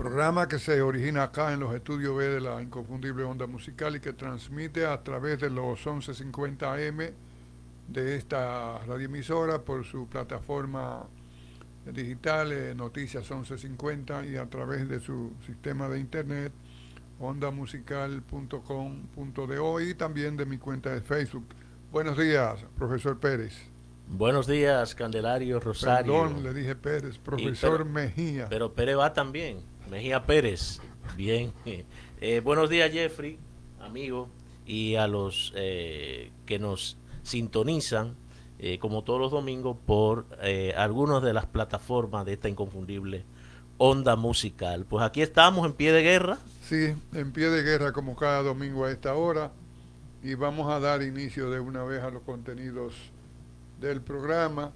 Programa que se origina acá en los estudios B de la inconfundible onda musical y que transmite a través de los 1150 AM de esta radioemisora por su plataforma digital, Noticias 1150, y a través de su sistema de internet ondamusical.com.do y también de mi cuenta de Facebook. Buenos días, profesor Pérez. Buenos días, Candelario Perdón, Rosario. le dije Pérez, Y, profesor Mejía. pero Pérez va también. Mejía Pérez. Bien. Buenos días, Jeffrey, amigo, y a los que nos sintonizan, como todos los domingos, por algunas de las plataformas de esta inconfundible onda musical. Pues aquí estamos en pie de guerra. Sí, en pie de guerra como cada domingo a esta hora, y vamos a dar inicio de una vez a los contenidos del programa.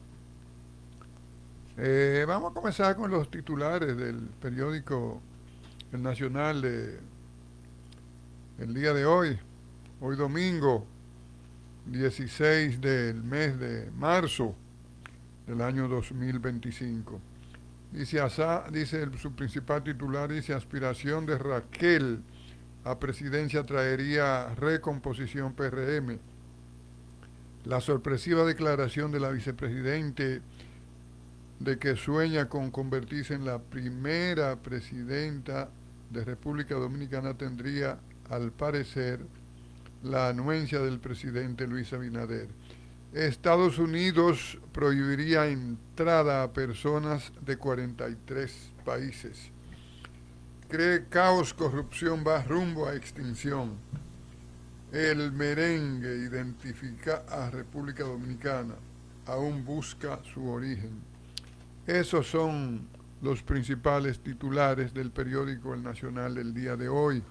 Vamos a comenzar con los titulares del periódico El Nacional de el día de hoy, hoy domingo 16 del mes de marzo del año 2025. Su principal titular, dice: aspiración de Raquel a presidencia traería recomposición PRM. La sorpresiva declaración de la vicepresidente de que sueña con convertirse en la primera presidenta de República Dominicana tendría, al parecer, la anuencia del presidente Luis Abinader. Estados Unidos prohibiría entrada a personas de 43 países. Cree caos, corrupción va rumbo a extinción. El merengue identifica a República Dominicana, aún busca su origen. Esos son los principales titulares del periódico El Nacional del día de hoy.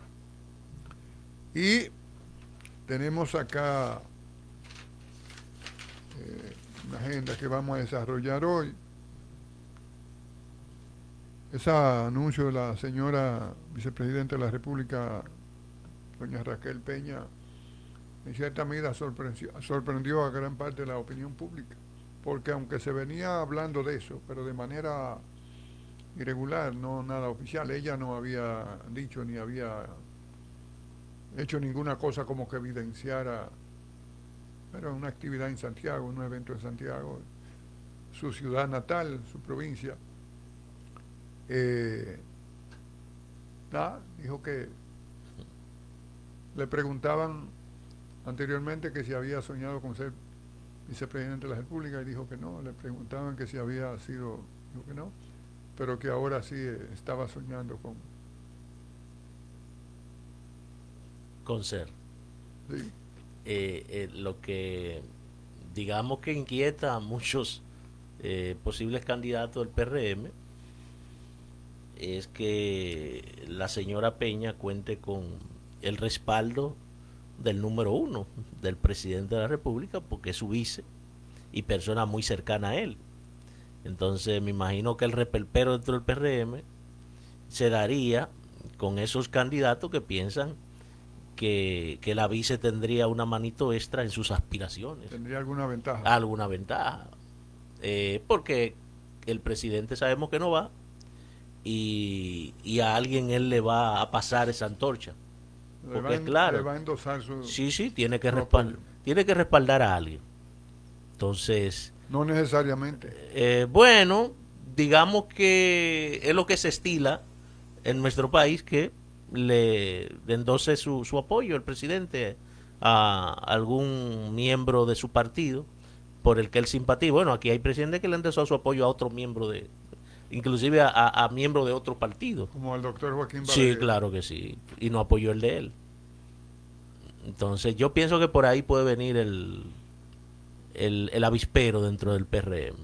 Y tenemos acá una agenda que vamos a desarrollar hoy. Ese anuncio de la señora vicepresidenta de la República, doña Raquel Peña, en cierta medida sorprendió a gran parte de la opinión pública, porque aunque se venía hablando de eso, pero de manera irregular, no nada oficial, ella no había dicho ni había hecho ninguna cosa como que evidenciara, pero una actividad en Santiago, un evento en Santiago, su ciudad natal, su provincia. Eh, Dijo que le preguntaban anteriormente que si había soñado con ser vicepresidente de la República y dijo que no, le preguntaban que si había sido, dijo que no, pero que ahora sí estaba soñando con... Con ser. Sí, Lo que digamos que inquieta a muchos posibles candidatos del PRM es que la señora Peña cuente con el respaldo del número uno, del presidente de la República, porque es su vice y persona muy cercana a él. Entonces me imagino que el repelpero dentro del PRM se daría con esos candidatos que piensan que la vice tendría una manito extra en sus aspiraciones, tendría alguna ventaja. alguna ventaja, porque el presidente sabemos que no va y a alguien él le va a pasar esa antorcha, porque es Le claro, va a endosar sí, sí, su apoyo. tiene que respaldar a alguien. Entonces, No necesariamente. bueno, digamos que es lo que se estila en nuestro país, que le endose su apoyo el presidente a algún miembro de su partido por el que él simpatiza. Bueno, aquí hay presidentes que le endosó su apoyo a otro miembro de, inclusive a miembro de otro partido. Como al doctor Joaquín Sí, Balaguer. claro que sí, y no apoyó el de él. Entonces yo pienso que por ahí puede venir el avispero dentro del PRM.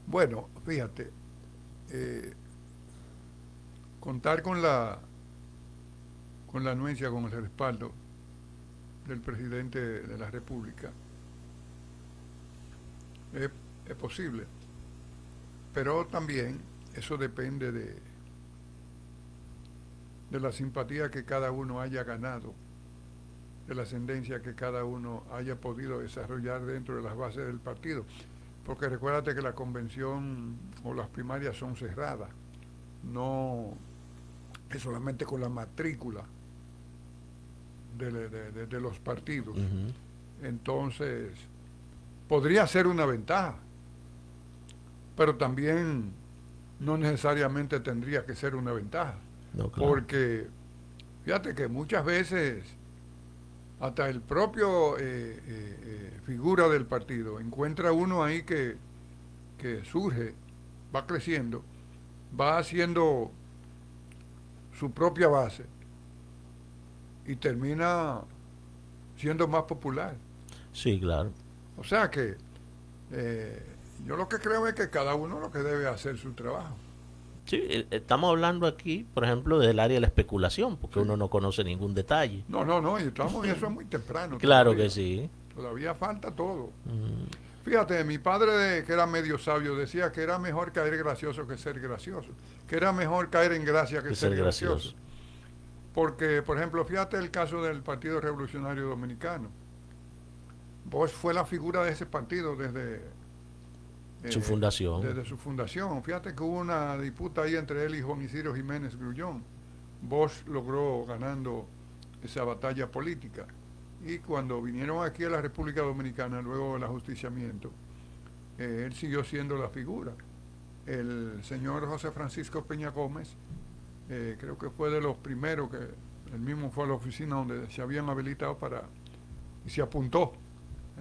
Bueno, fíjate, eh, contar con la anuencia, con el respaldo del presidente de la República es, es posible, pero también eso depende de la simpatía que cada uno haya ganado, de la ascendencia que cada uno haya podido desarrollar dentro de las bases del partido. Porque recuérdate que la convención o las primarias son cerradas, no, que solamente con la matrícula de los partidos. Entonces, podría ser una ventaja, pero también no necesariamente tendría que ser una ventaja. No, claro. Porque, fíjate que muchas veces hasta el propio figura del partido encuentra uno ahí que surge, va creciendo, va haciendo su propia base y termina siendo más popular. Sí, claro. O sea que yo lo que creo es que cada uno lo que debe hacer su trabajo. Sí, estamos hablando aquí, por ejemplo, del área de la especulación, porque Sí. uno no conoce ningún detalle. No, y estamos en eso es muy temprano. Claro Todavía. que sí. Todavía falta todo. Mm, Fíjate, mi padre, que era medio sabio, decía que era mejor caer gracioso que ser gracioso. Que era mejor caer en gracia que de ser ser gracioso. gracioso. Porque, por ejemplo, fíjate el caso del Partido Revolucionario Dominicano. Bosch fue la figura de ese partido Su fundación. desde su fundación. Fíjate que hubo una disputa ahí entre él y Juan Isidro Jiménez Grullón. Bosch logró ganando esa batalla política. Y cuando vinieron aquí a la República Dominicana, luego del ajusticiamiento, él siguió siendo la figura. El señor José Francisco Peña Gómez, creo que fue de los primeros que él mismo fue a la oficina donde se habían habilitado y se apuntó.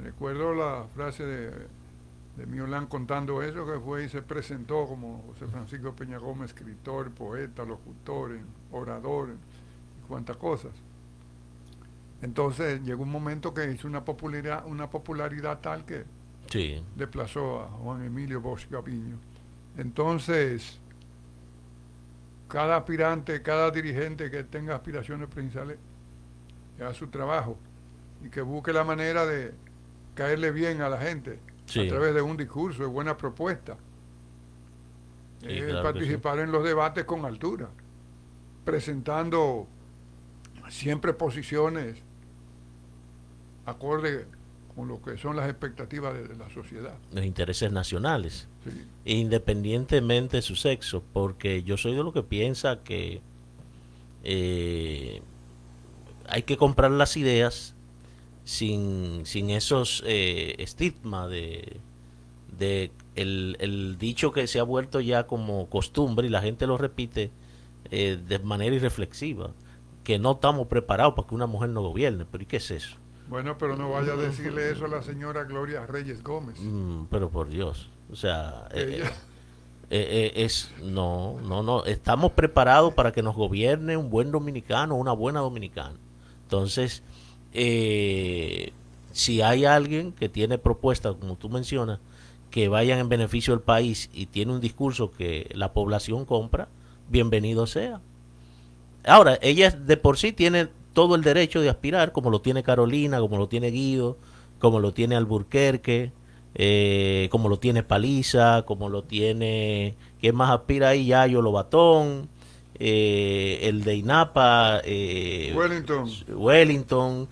Recuerdo la frase de Miolán contando eso, que fue y se presentó como José Francisco Peña Gómez, escritor, poeta, locutor, orador y cuantas cosas. Entonces llegó un momento que hizo una popularidad tal que Sí. desplazó a Juan Emilio Bosch Gaviño. Entonces, cada aspirante, cada dirigente que tenga aspiraciones presidenciales, que haga su trabajo y que busque la manera de caerle bien a la gente Sí. a través de un discurso, de buena propuesta. Sí, claro que sí. Participar en los debates con altura, presentando siempre posiciones acorde con lo que son las expectativas de la sociedad. Los intereses nacionales, Sí. independientemente de su sexo, porque yo soy de lo que piensa que hay que comprar las ideas sin esos estigmas de el dicho que se ha vuelto ya como costumbre y la gente lo repite de manera irreflexiva, que no estamos preparados para que una mujer no gobierne. ¿Pero y qué es eso? Bueno, pero no vaya a decirle eso a la señora Gloria Reyes Gómez. Pero por Dios, o sea, Ella, no, estamos preparados para que nos gobierne un buen dominicano, una buena dominicana. Entonces, si hay alguien que tiene propuestas, como tú mencionas, que vayan en beneficio del país y tiene un discurso que la población compra, bienvenido sea. Ahora, ella de por sí tiene todo el derecho de aspirar, como lo tiene Carolina, como lo tiene Guido, como lo tiene Alburquerque, como lo tiene Paliza, como lo tiene, ¿quién más aspira ahí? Yayo Lobatón, el de INAPA, Wellington,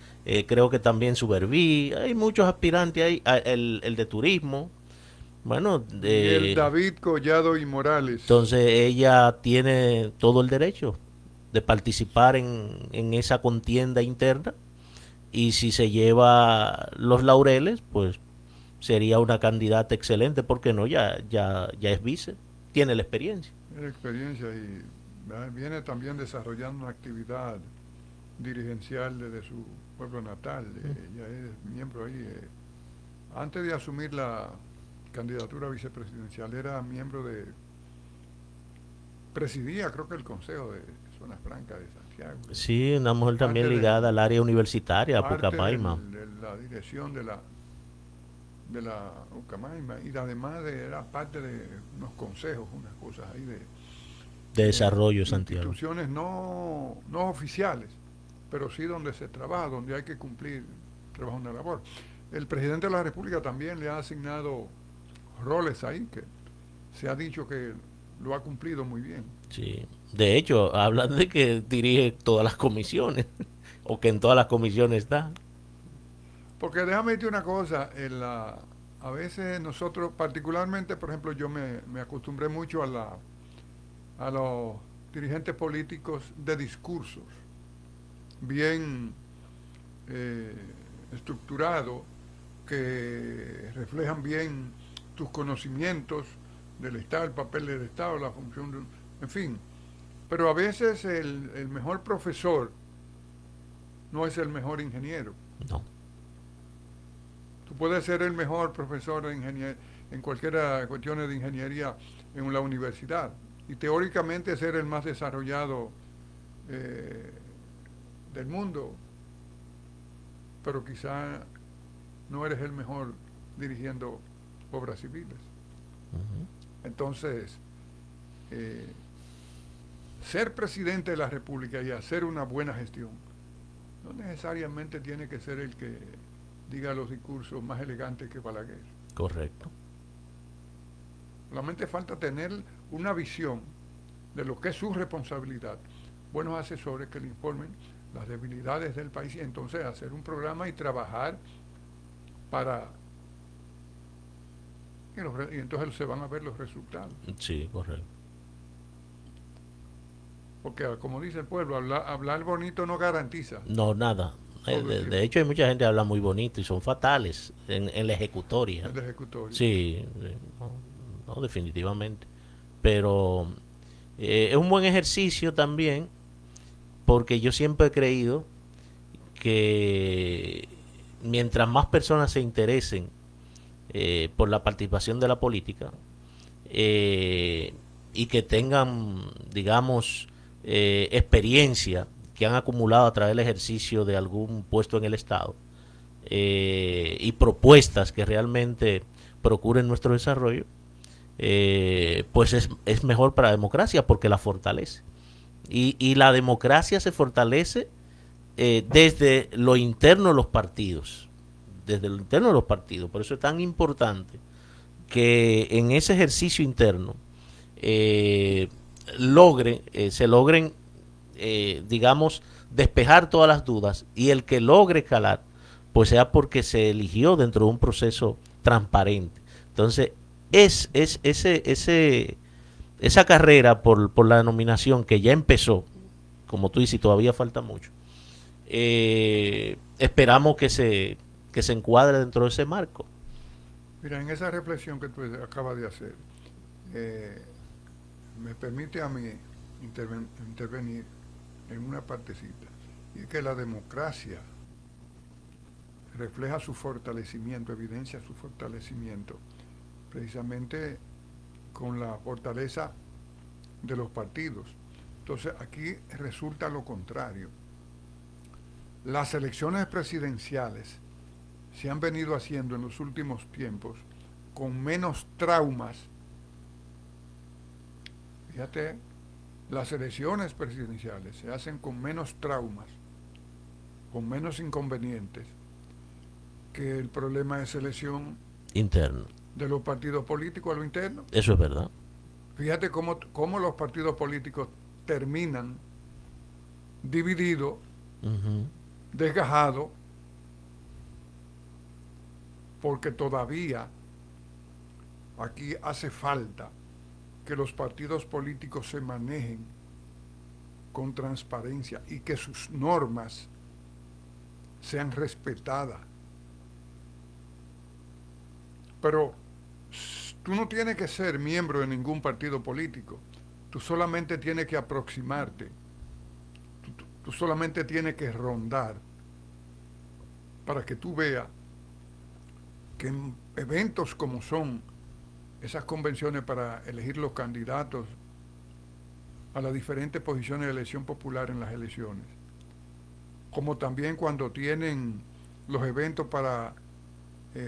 creo que también Suberví, hay muchos aspirantes ahí, el de turismo. Bueno, y el David Collado y Morales. entonces ella tiene todo el derecho de participar en esa contienda interna y si se lleva los laureles, pues sería una candidata excelente, porque no, ya es vice, tiene la experiencia. Tiene experiencia y viene también desarrollando una actividad dirigencial desde su pueblo natal. Ella es miembro ahí. Antes de asumir la candidatura vicepresidencial era miembro presidía creo que el Consejo de Zona Franca de Santiago. Sí, una mujer también ligada al área universitaria, a Pucamaima. De la dirección de la Ucamaima y además era parte de unos consejos, unas cosas ahí de desarrollo de Santiago. Instituciones no oficiales, pero sí donde se trabaja, donde hay que cumplir, trabajar una labor. El presidente de la República también le ha asignado roles ahí que se ha dicho que lo ha cumplido muy bien. Sí, de hecho, hablan de que dirige todas las comisiones o que en todas las comisiones está. Porque déjame decirte una cosa, a veces nosotros, particularmente, por ejemplo, yo me acostumbré mucho a los dirigentes políticos de discursos bien estructurados, que reflejan bien tus conocimientos del Estado, el papel del Estado, la función de en fin. Pero a veces el mejor profesor no es el mejor ingeniero. No. Tú puedes ser el mejor profesor en cualquiera cuestiones de ingeniería en la universidad y teóricamente ser el más desarrollado eh, del mundo, pero quizá no eres el mejor dirigiendo obras civiles. Ujú. Entonces, eh, ser presidente de la República y hacer una buena gestión no necesariamente tiene que ser el que diga los discursos más elegantes que Balaguer. Correcto. Solamente falta tener una visión de lo que es su responsabilidad, buenos asesores que le informen las debilidades del país y entonces hacer un programa y trabajar para... Y entonces se van a ver los resultados. Sí, correcto. Porque como dice el pueblo, hablar bonito no garantiza. No, nada. De hecho, hay mucha gente que habla muy bonito y son fatales en la ejecutoria. El ejecutorio. Sí, no, definitivamente. Pero es un buen ejercicio también, porque yo siempre he creído que mientras más personas se interesen por la participación de la política eh, y que tengan, digamos, experiencia que han acumulado a través del ejercicio de algún puesto en el Estado y propuestas que realmente procuren nuestro desarrollo, pues es mejor para la democracia porque la fortalece. Y la democracia se fortalece desde lo interno de los partidos. Desde lo interno de los partidos. Por eso es tan importante que en ese ejercicio interno se logren, digamos, despejar todas las dudas y el que logre escalar, pues sea porque se eligió dentro de un proceso transparente. Entonces, esa carrera por la denominación que ya empezó, como tú dices, y todavía falta mucho, esperamos que se encuadre dentro de ese marco. Mira, en esa reflexión que tú acabas de hacer, eh, me permite a mí intervenir en una partecita. Y es que la democracia refleja su fortalecimiento, evidencia su fortalecimiento, precisamente con la fortaleza de los partidos. Entonces aquí resulta lo contrario. Las elecciones presidenciales se han venido haciendo en los últimos tiempos con menos traumas. Fíjate, las elecciones presidenciales se hacen con menos traumas, con menos inconvenientes que el problema de selección Interno. de los partidos políticos a lo interno. Eso es verdad. Fíjate cómo los partidos políticos terminan divididos, Uh-huh. desgajados, porque todavía aquí hace falta que los partidos políticos se manejen con transparencia y que sus normas sean respetadas. Pero tú no tienes que ser miembro de ningún partido político, tú solamente tienes que aproximarte, tú solamente tienes que rondar para que tú veas que en eventos como son esas convenciones para elegir los candidatos a las diferentes posiciones de elección popular en las elecciones, como también cuando tienen los eventos para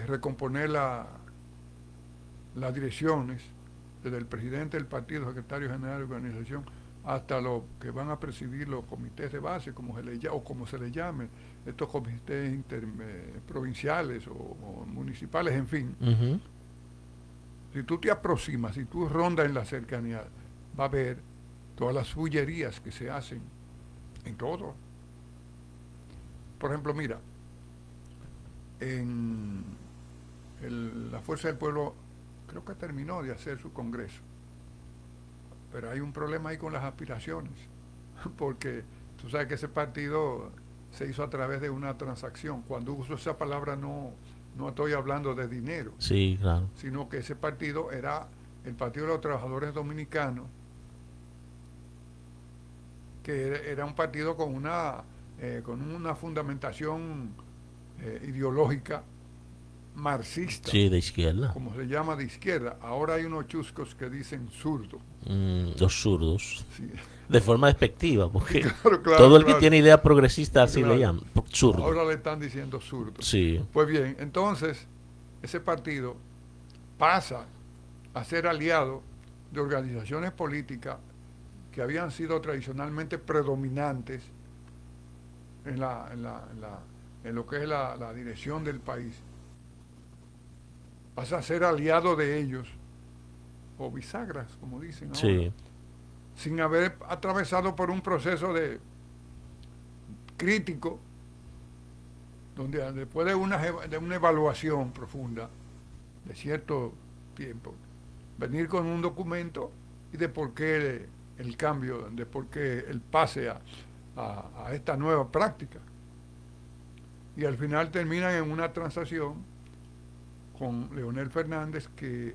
recomponer las direcciones, desde el presidente del partido, secretario general de organización, hasta los que van a presidir los comités de base, o como se les llame, estos comités provinciales o municipales, en fin. Uh-huh. Si tú te aproximas, si tú rondas en la cercanía, va a ver todas las fullerías que se hacen en todo. Por ejemplo, mira, en la Fuerza del Pueblo creo que terminó de hacer su congreso. Pero hay un problema ahí con las aspiraciones, porque tú sabes que ese partido se hizo a través de una transacción. Cuando uso esa palabra no estoy hablando de dinero, Sí, claro. sino que ese partido era el Partido de los Trabajadores Dominicanos, que era un partido con una fundamentación ideológica marxista, Sí, de izquierda. como se llama, de izquierda. Ahora hay unos chuscos que dicen zurdo. Los zurdos. Sí. De forma despectiva, porque Claro, claro, todo el que claro, tiene idea progresista así le claro. llaman. Zurdo. Ahora le están diciendo zurdo. Sí. Pues bien, entonces ese partido pasa a ser aliado de organizaciones políticas que habían sido tradicionalmente predominantes en lo que es la dirección del país. Pasa a ser aliado de ellos, o bisagras, como dicen ahora, Sí. sin haber atravesado por un proceso de crítico, donde después de una evaluación profunda de cierto tiempo, venir con un documento y de por qué el cambio, de por qué el pase a esta nueva práctica. Y al final terminan en una transacción con Leonel Fernández, que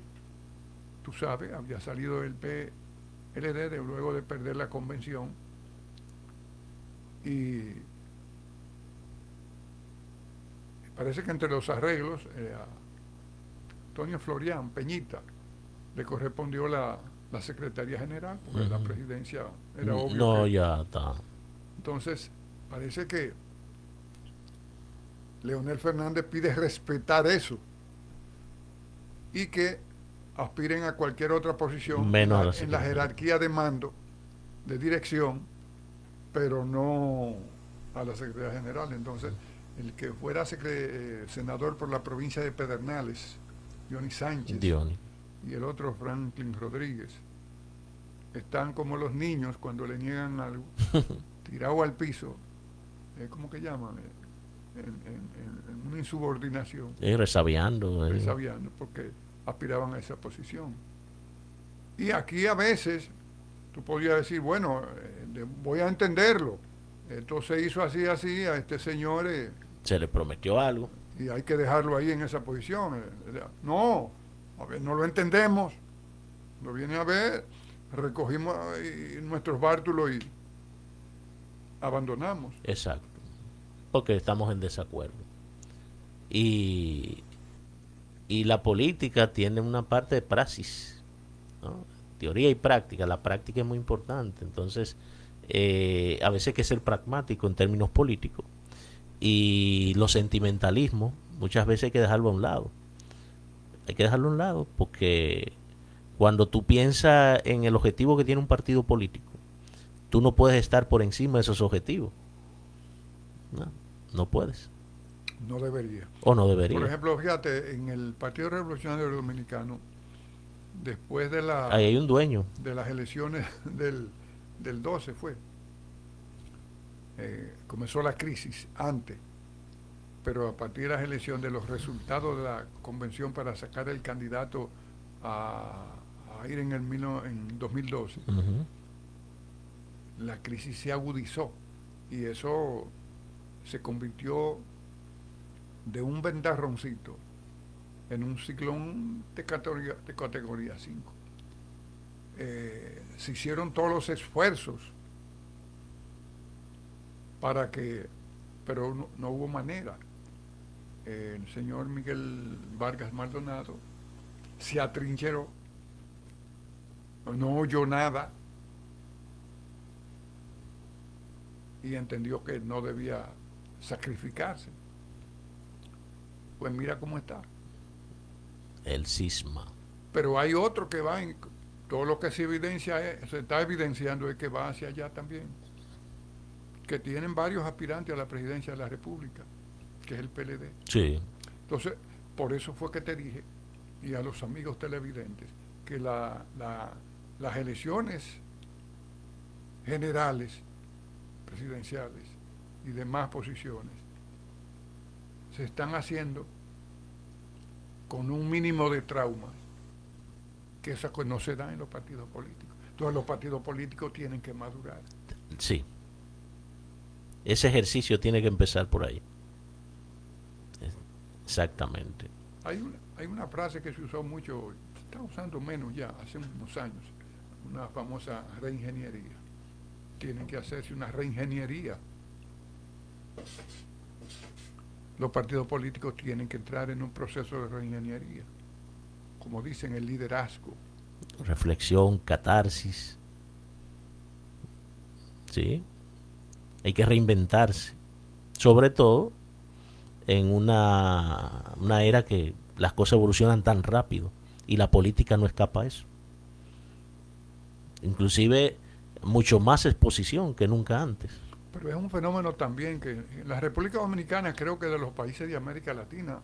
tú sabes, había salido del PLD luego de perder la convención, y parece que entre los arreglos a Antonio Florián Peñita le correspondió la Secretaría General, porque la presidencia era obvio. No, ya está. Entonces, parece que Leonel Fernández pide respetar eso y que aspiren a cualquier otra posición Menos en la jerarquía de mando, de dirección, pero no a la Secretaría General. Entonces, el que fuera senador por la provincia de Pedernales, Johnny Sánchez, Diony. y el otro Franklin Rodríguez, están como los niños cuando le niegan algo, tirado al piso, ¿cómo que llaman? En una insubordinación, Resabiando. resabiando, porque aspiraban a esa posición. Y aquí a veces tú podías decir, bueno, voy a entenderlo, esto se hizo así, así, a este señor, Se le prometió algo. y hay que dejarlo ahí en esa posición. No, a ver, no lo entendemos, lo viene a ver, recogimos nuestros bártulos y abandonamos. Exacto. Porque estamos en desacuerdo. Y, y la política tiene una parte de praxis, ¿no? Teoría y práctica. La práctica es muy importante. Entonces, a veces hay que ser pragmático en términos políticos. Y los sentimentalismos, muchas veces hay que dejarlo a un lado. Hay que dejarlo a un lado porque cuando tú piensas en el objetivo que tiene un partido político, tú no puedes estar por encima de esos objetivos. No, no puedes. No debería. O no debería. Por ejemplo, fíjate, en el Partido Revolucionario Dominicano, después Ahí hay un dueño. de las elecciones del 12 fue, comenzó la crisis antes, pero a partir de las elecciones, de los resultados de la convención para sacar el candidato a ir en 2012, la crisis se agudizó y eso se convirtió de un ventarroncito en un ciclón de categoría 5. Se hicieron todos los esfuerzos para que, pero no hubo manera. El señor Miguel Vargas Maldonado se atrincheró, no oyó nada y entendió que no debía sacrificarse. Pues mira cómo está. El cisma. Pero hay otro que va en todo lo que se está evidenciando es que va hacia allá también, que tienen varios aspirantes a la presidencia de la República, que es el PLD. Sí. Entonces, por eso fue que te dije, y a los amigos televidentes, que las elecciones generales, presidenciales y demás posiciones se están haciendo con un mínimo de traumas, que esas no se dan en los partidos políticos. Entonces los partidos políticos tienen que madurar. Sí, ese ejercicio tiene que empezar por ahí. Exactamente. Hay una frase que se usó mucho, se está usando menos ya, hace unos años, una famosa reingeniería. Tienen que hacerse una reingeniería. Los partidos políticos tienen que entrar en un proceso de reingeniería, como dicen, el liderazgo. Reflexión, catarsis. ¿Sí? Hay que reinventarse. Sobre todo en una era que las cosas evolucionan tan rápido y la política no escapa a eso. Inclusive mucho más exposición que nunca antes. Pero es un fenómeno también que en la República Dominicana, creo que de los países de América Latina,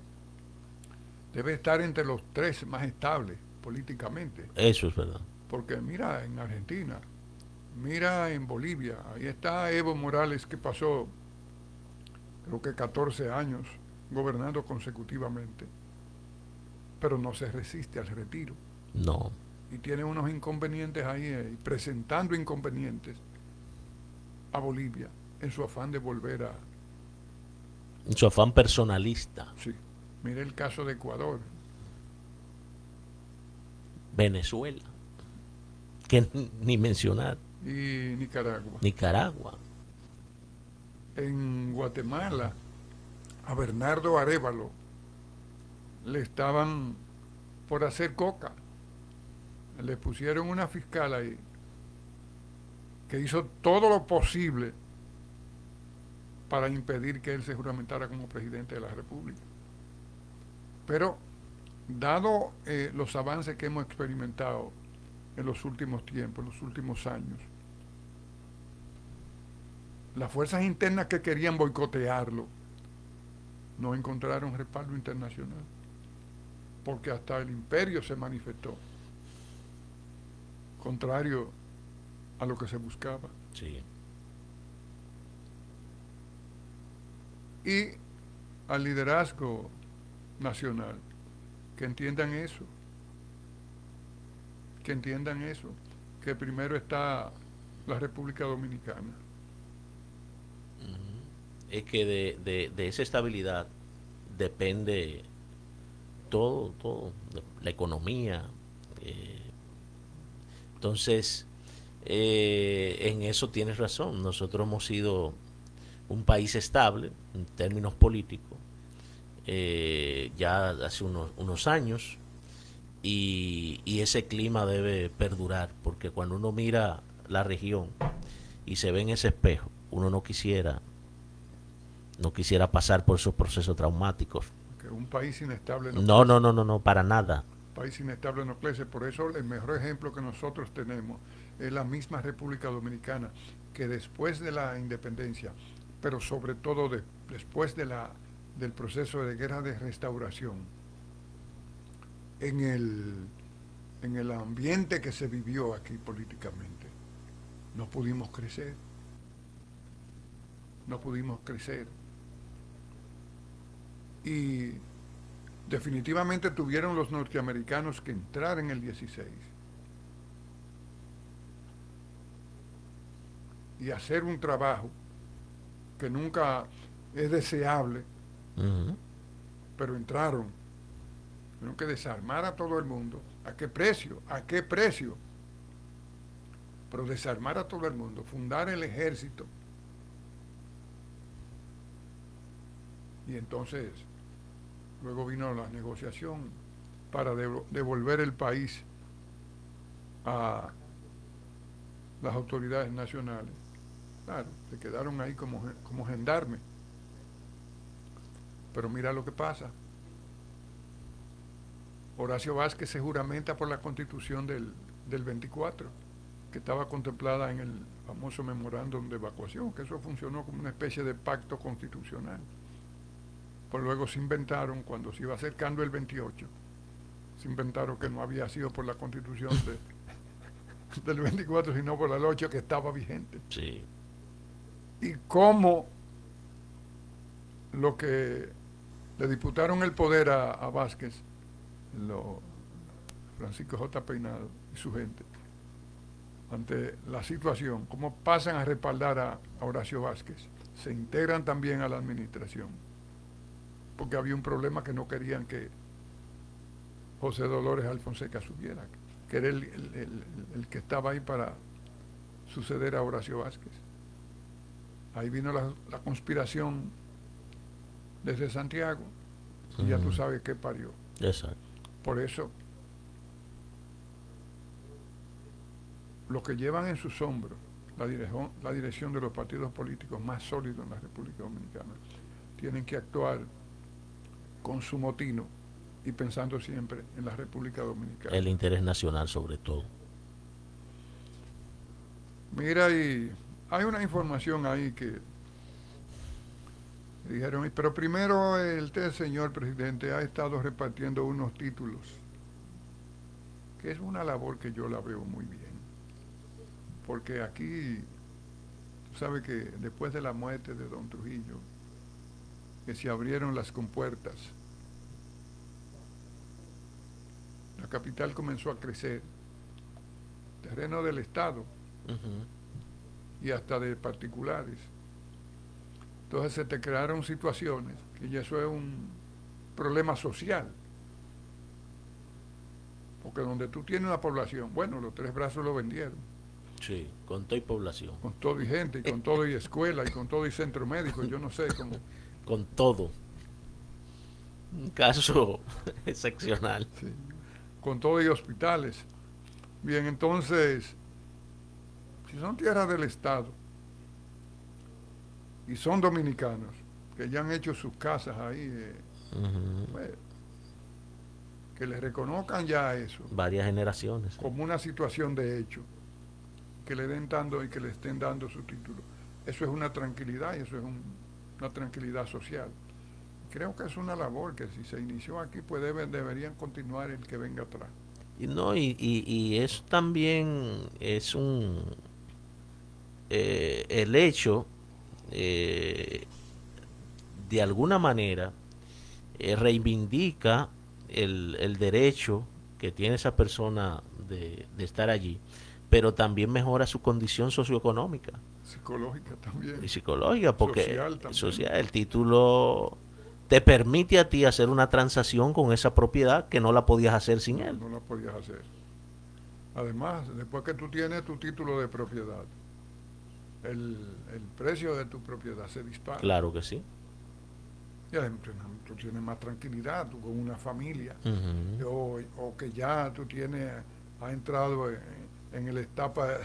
debe estar entre los tres más estables políticamente. Eso es verdad. Porque mira en Argentina, mira en Bolivia, ahí está Evo Morales que pasó creo que 14 años gobernando consecutivamente, pero no se resiste al retiro. No. Y tiene unos inconvenientes ahí, presentando inconvenientes a Bolivia en su afán de volver a... En su afán personalista. Sí, mire el caso de Ecuador. Venezuela. Que ni mencionar. Y Nicaragua. Nicaragua. En Guatemala, a Bernardo Arévalo le estaban por hacer coca. Le pusieron una fiscal ahí que hizo todo lo posible para impedir que él se juramentara como presidente de la República. Pero, dado los avances que hemos experimentado en los últimos tiempos, en los últimos años, las fuerzas internas que querían boicotearlo no encontraron respaldo internacional, porque hasta el imperio se manifestó contrario a lo que se buscaba. Sí. Y al liderazgo nacional, que entiendan eso, que primero está la República Dominicana. Es que de esa estabilidad depende todo, todo, la economía. Entonces, en eso tienes razón. Nosotros hemos sido un país estable en términos políticos ya hace unos años y ese clima debe perdurar porque cuando uno mira la región y se ve en ese espejo, uno no quisiera pasar por esos procesos traumáticos. Que un país inestable no No, crece. no, no, no, no, para nada. País inestable no crece. Por eso el mejor ejemplo que nosotros tenemos es la misma República Dominicana, que después de la independencia, pero sobre todo después del proceso de guerra de restauración, en el ambiente que se vivió aquí políticamente, no pudimos crecer. No pudimos crecer. Y definitivamente tuvieron los norteamericanos que entrar en el 16 y hacer un trabajo que nunca es deseable, Ujú. pero entraron. Tuvieron que desarmar a todo el mundo. ¿A qué precio? ¿A qué precio? Pero desarmar a todo el mundo, fundar el ejército. Y entonces, luego vino la negociación para devolver el país a las autoridades nacionales. Claro, se quedaron ahí como gendarmes. Pero mira lo que pasa. Horacio Vázquez se juramenta por la Constitución del 24, que estaba contemplada en el famoso memorándum de evacuación, que eso funcionó como una especie de pacto constitucional. Pues luego se inventaron, cuando se iba acercando el 28, se inventaron que no había sido por la Constitución del 24, sino por el 8 que estaba vigente. Sí. Y cómo lo que le diputaron el poder a Vázquez, Francisco J. Peinado y su gente, ante la situación, cómo pasan a respaldar a Horacio Vázquez. Se integran también a la administración, porque había un problema que no querían que José Dolores Alfonseca subiera, que era el que estaba ahí para suceder a Horacio Vázquez. Ahí vino la conspiración desde Santiago y ya tú sabes qué parió. Exacto. Por eso, lo que llevan en sus hombros la dirección de los partidos políticos más sólidos en la República Dominicana tienen que actuar con su motino y pensando siempre en la República Dominicana. El interés nacional sobre todo. Mira, y hay una información ahí que dijeron, pero primero este señor presidente ha estado repartiendo unos títulos, que es una labor que yo la veo muy bien, porque aquí, tú sabes que después de la muerte de don Trujillo, que se abrieron las compuertas, la capital comenzó a crecer, terreno del Estado y hasta de particulares. Entonces se te crearon situaciones, y eso es un problema social. Porque donde tú tienes una población, bueno, los Tres Brazos lo vendieron. Sí, con toda y población. Con todo y gente, y con todo y escuela, y con todo y centro médico, yo no sé cómo. Con todo. Un caso excepcional. Sí, con todo y hospitales. Bien, entonces, si son tierras del Estado, y son dominicanos, que ya han hecho sus casas ahí, pues, que les reconozcan ya eso. Varias generaciones. Como una situación de hecho, que le den dando y que le estén dando su título. Eso es una tranquilidad y eso es una tranquilidad social. Creo que es una labor que si se inició aquí, pues deberían continuar el que venga atrás. Y eso también es el hecho, de alguna manera, reivindica el derecho que tiene esa persona de estar allí, pero también mejora su condición socioeconómica Psicológica también. y psicológica, porque social también. el título te permite a ti hacer una transacción con esa propiedad que no la podías hacer sin él. No la podías hacer. Además, después que tú tienes tu título de propiedad, el precio de tu propiedad se dispara. Claro que sí. Y además, tú tienes más tranquilidad, tú con una familia, o que ya tú has entrado en el etapa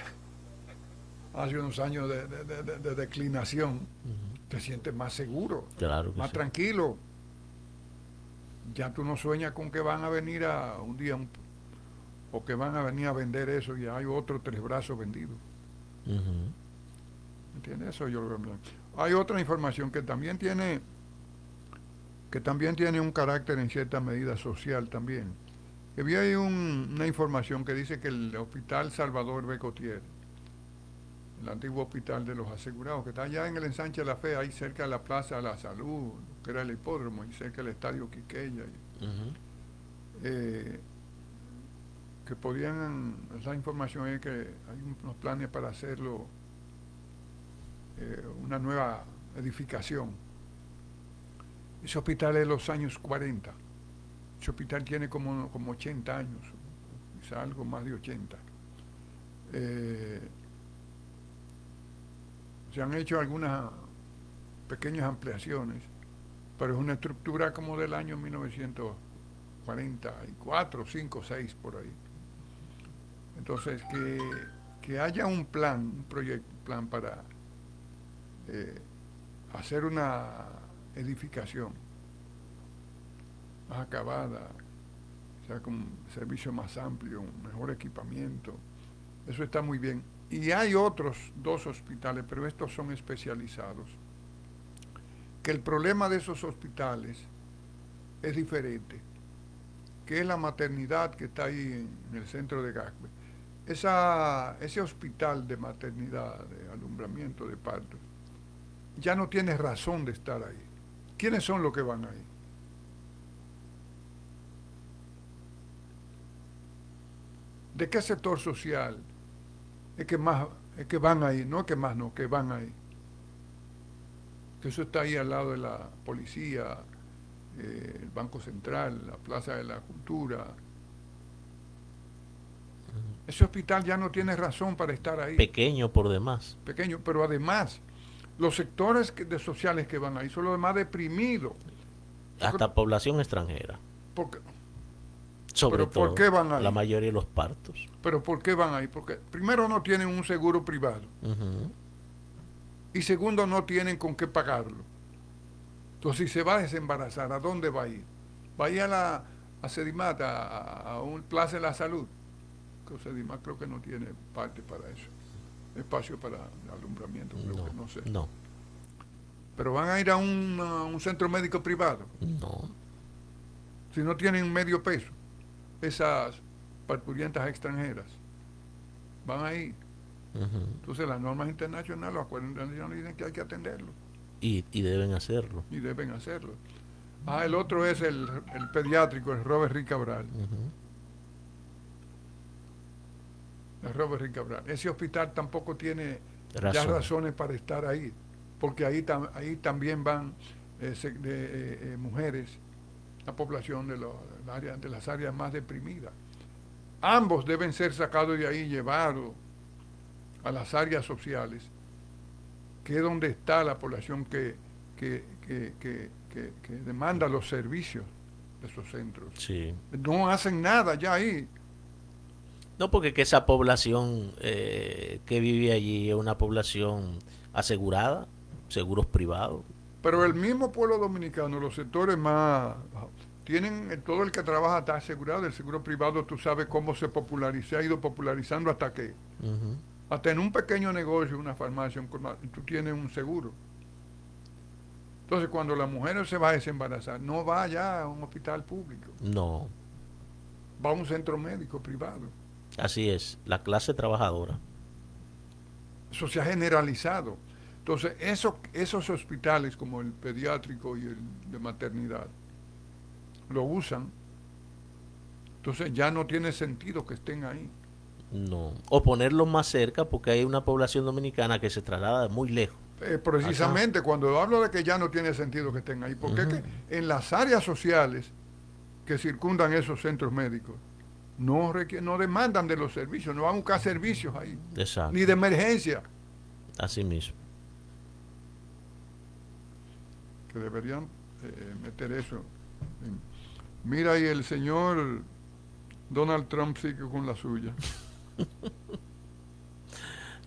hace unos años de declinación, te sientes más seguro, Claro que más sí. tranquilo. Ya tú no sueñas con que van a venir a un día o que van a venir a vender eso y hay otros Tres Brazos vendidos. ¿Entiendes? Eso yo lo veo bien. Hay otra información que también tiene un carácter en cierta medida social también. Que vi ahí una información que dice que el Hospital Salvador Becotier, el antiguo hospital de los asegurados, que está allá en el ensanche de la Fe, ahí cerca de la Plaza de la Salud, que era el hipódromo, y cerca del Estadio Quiqueya, que podían, esa información es que hay unos planes para hacerlo, una nueva edificación. Ese hospital es de los años 40. Ese hospital tiene como 80 años, quizá algo más de 80. Se han hecho algunas pequeñas ampliaciones, pero es una estructura como del año 1944, 5, 6 por ahí. Entonces, que haya un plan para hacer una edificación más acabada, o sea, con servicio más amplio, un mejor equipamiento, eso está muy bien. Y hay otros 2 hospitales, pero estos son especializados, que el problema de esos hospitales es diferente, que es la maternidad que está ahí en el centro de Gascue. Ese hospital de maternidad, de alumbramiento, de parto, ya no tiene razón de estar ahí. ¿Quiénes son los que van ahí? ¿De qué sector social es que más, es que van ahí, no es que más no, que van ahí. Que eso está ahí al lado de la policía, el Banco Central, la Plaza de la Cultura. Ese hospital ya no tiene razón para estar ahí. Pequeño por demás. Pequeño, pero además, los sectores sociales que van ahí son los más deprimidos. Hasta población extranjera. Porque, Sobre pero todo. ¿por qué van ahí? La mayoría de los partos. Pero ¿por qué van ahí? Porque primero no tienen un seguro privado. Y segundo no tienen con qué pagarlo. Entonces, si se va a desembarazar, ¿a dónde va a ir? Va a ir a Sedimat, a un Plaza de la Salud. Que Sedimat creo que no tiene parte para eso. Espacio para el alumbramiento, creo que no sé. No. Pero van a ir a un centro médico privado. No. Si no tienen medio peso, esas parturientas extranjeras van a ir. Entonces las normas internacionales, los acuerdos internacionales dicen que hay que atenderlo. Y deben hacerlo. Y deben hacerlo. El otro es el pediátrico, el Robert Rick Cabral. El Robert Rick Cabral. Ese hospital tampoco tiene ya razones para estar ahí, porque ahí también van mujeres, la población de las áreas más deprimidas. Ambos deben ser sacados de ahí y llevados a las áreas sociales, que es donde está la población que demanda los servicios de esos centros. Sí. No hacen nada ya ahí. No, porque que esa población que vive allí es una población asegurada, seguros privados. Pero el mismo pueblo dominicano, los sectores más tienen, todo el que trabaja está asegurado. El seguro privado, tú sabes cómo se ha ido popularizando hasta que hasta en un pequeño negocio, una farmacia, tú tienes un seguro. Entonces, cuando la mujer se va a desembarazar, no va ya a un hospital público. No. Va a un centro médico privado. Así es, la clase trabajadora. Eso se ha generalizado. Entonces, esos hospitales como el pediátrico y el de maternidad lo usan. Entonces ya no tiene sentido que estén ahí. No. O ponerlos más cerca porque hay una población dominicana que se traslada muy lejos. Precisamente cuando hablo de que ya no tiene sentido que estén ahí, porque es que en las áreas sociales que circundan esos centros médicos no demandan de los servicios, no van a buscar servicios ahí. Exacto. Ni de emergencia. Así mismo. Que deberían meter eso. Mira ahí el señor Donald Trump sigue con la suya.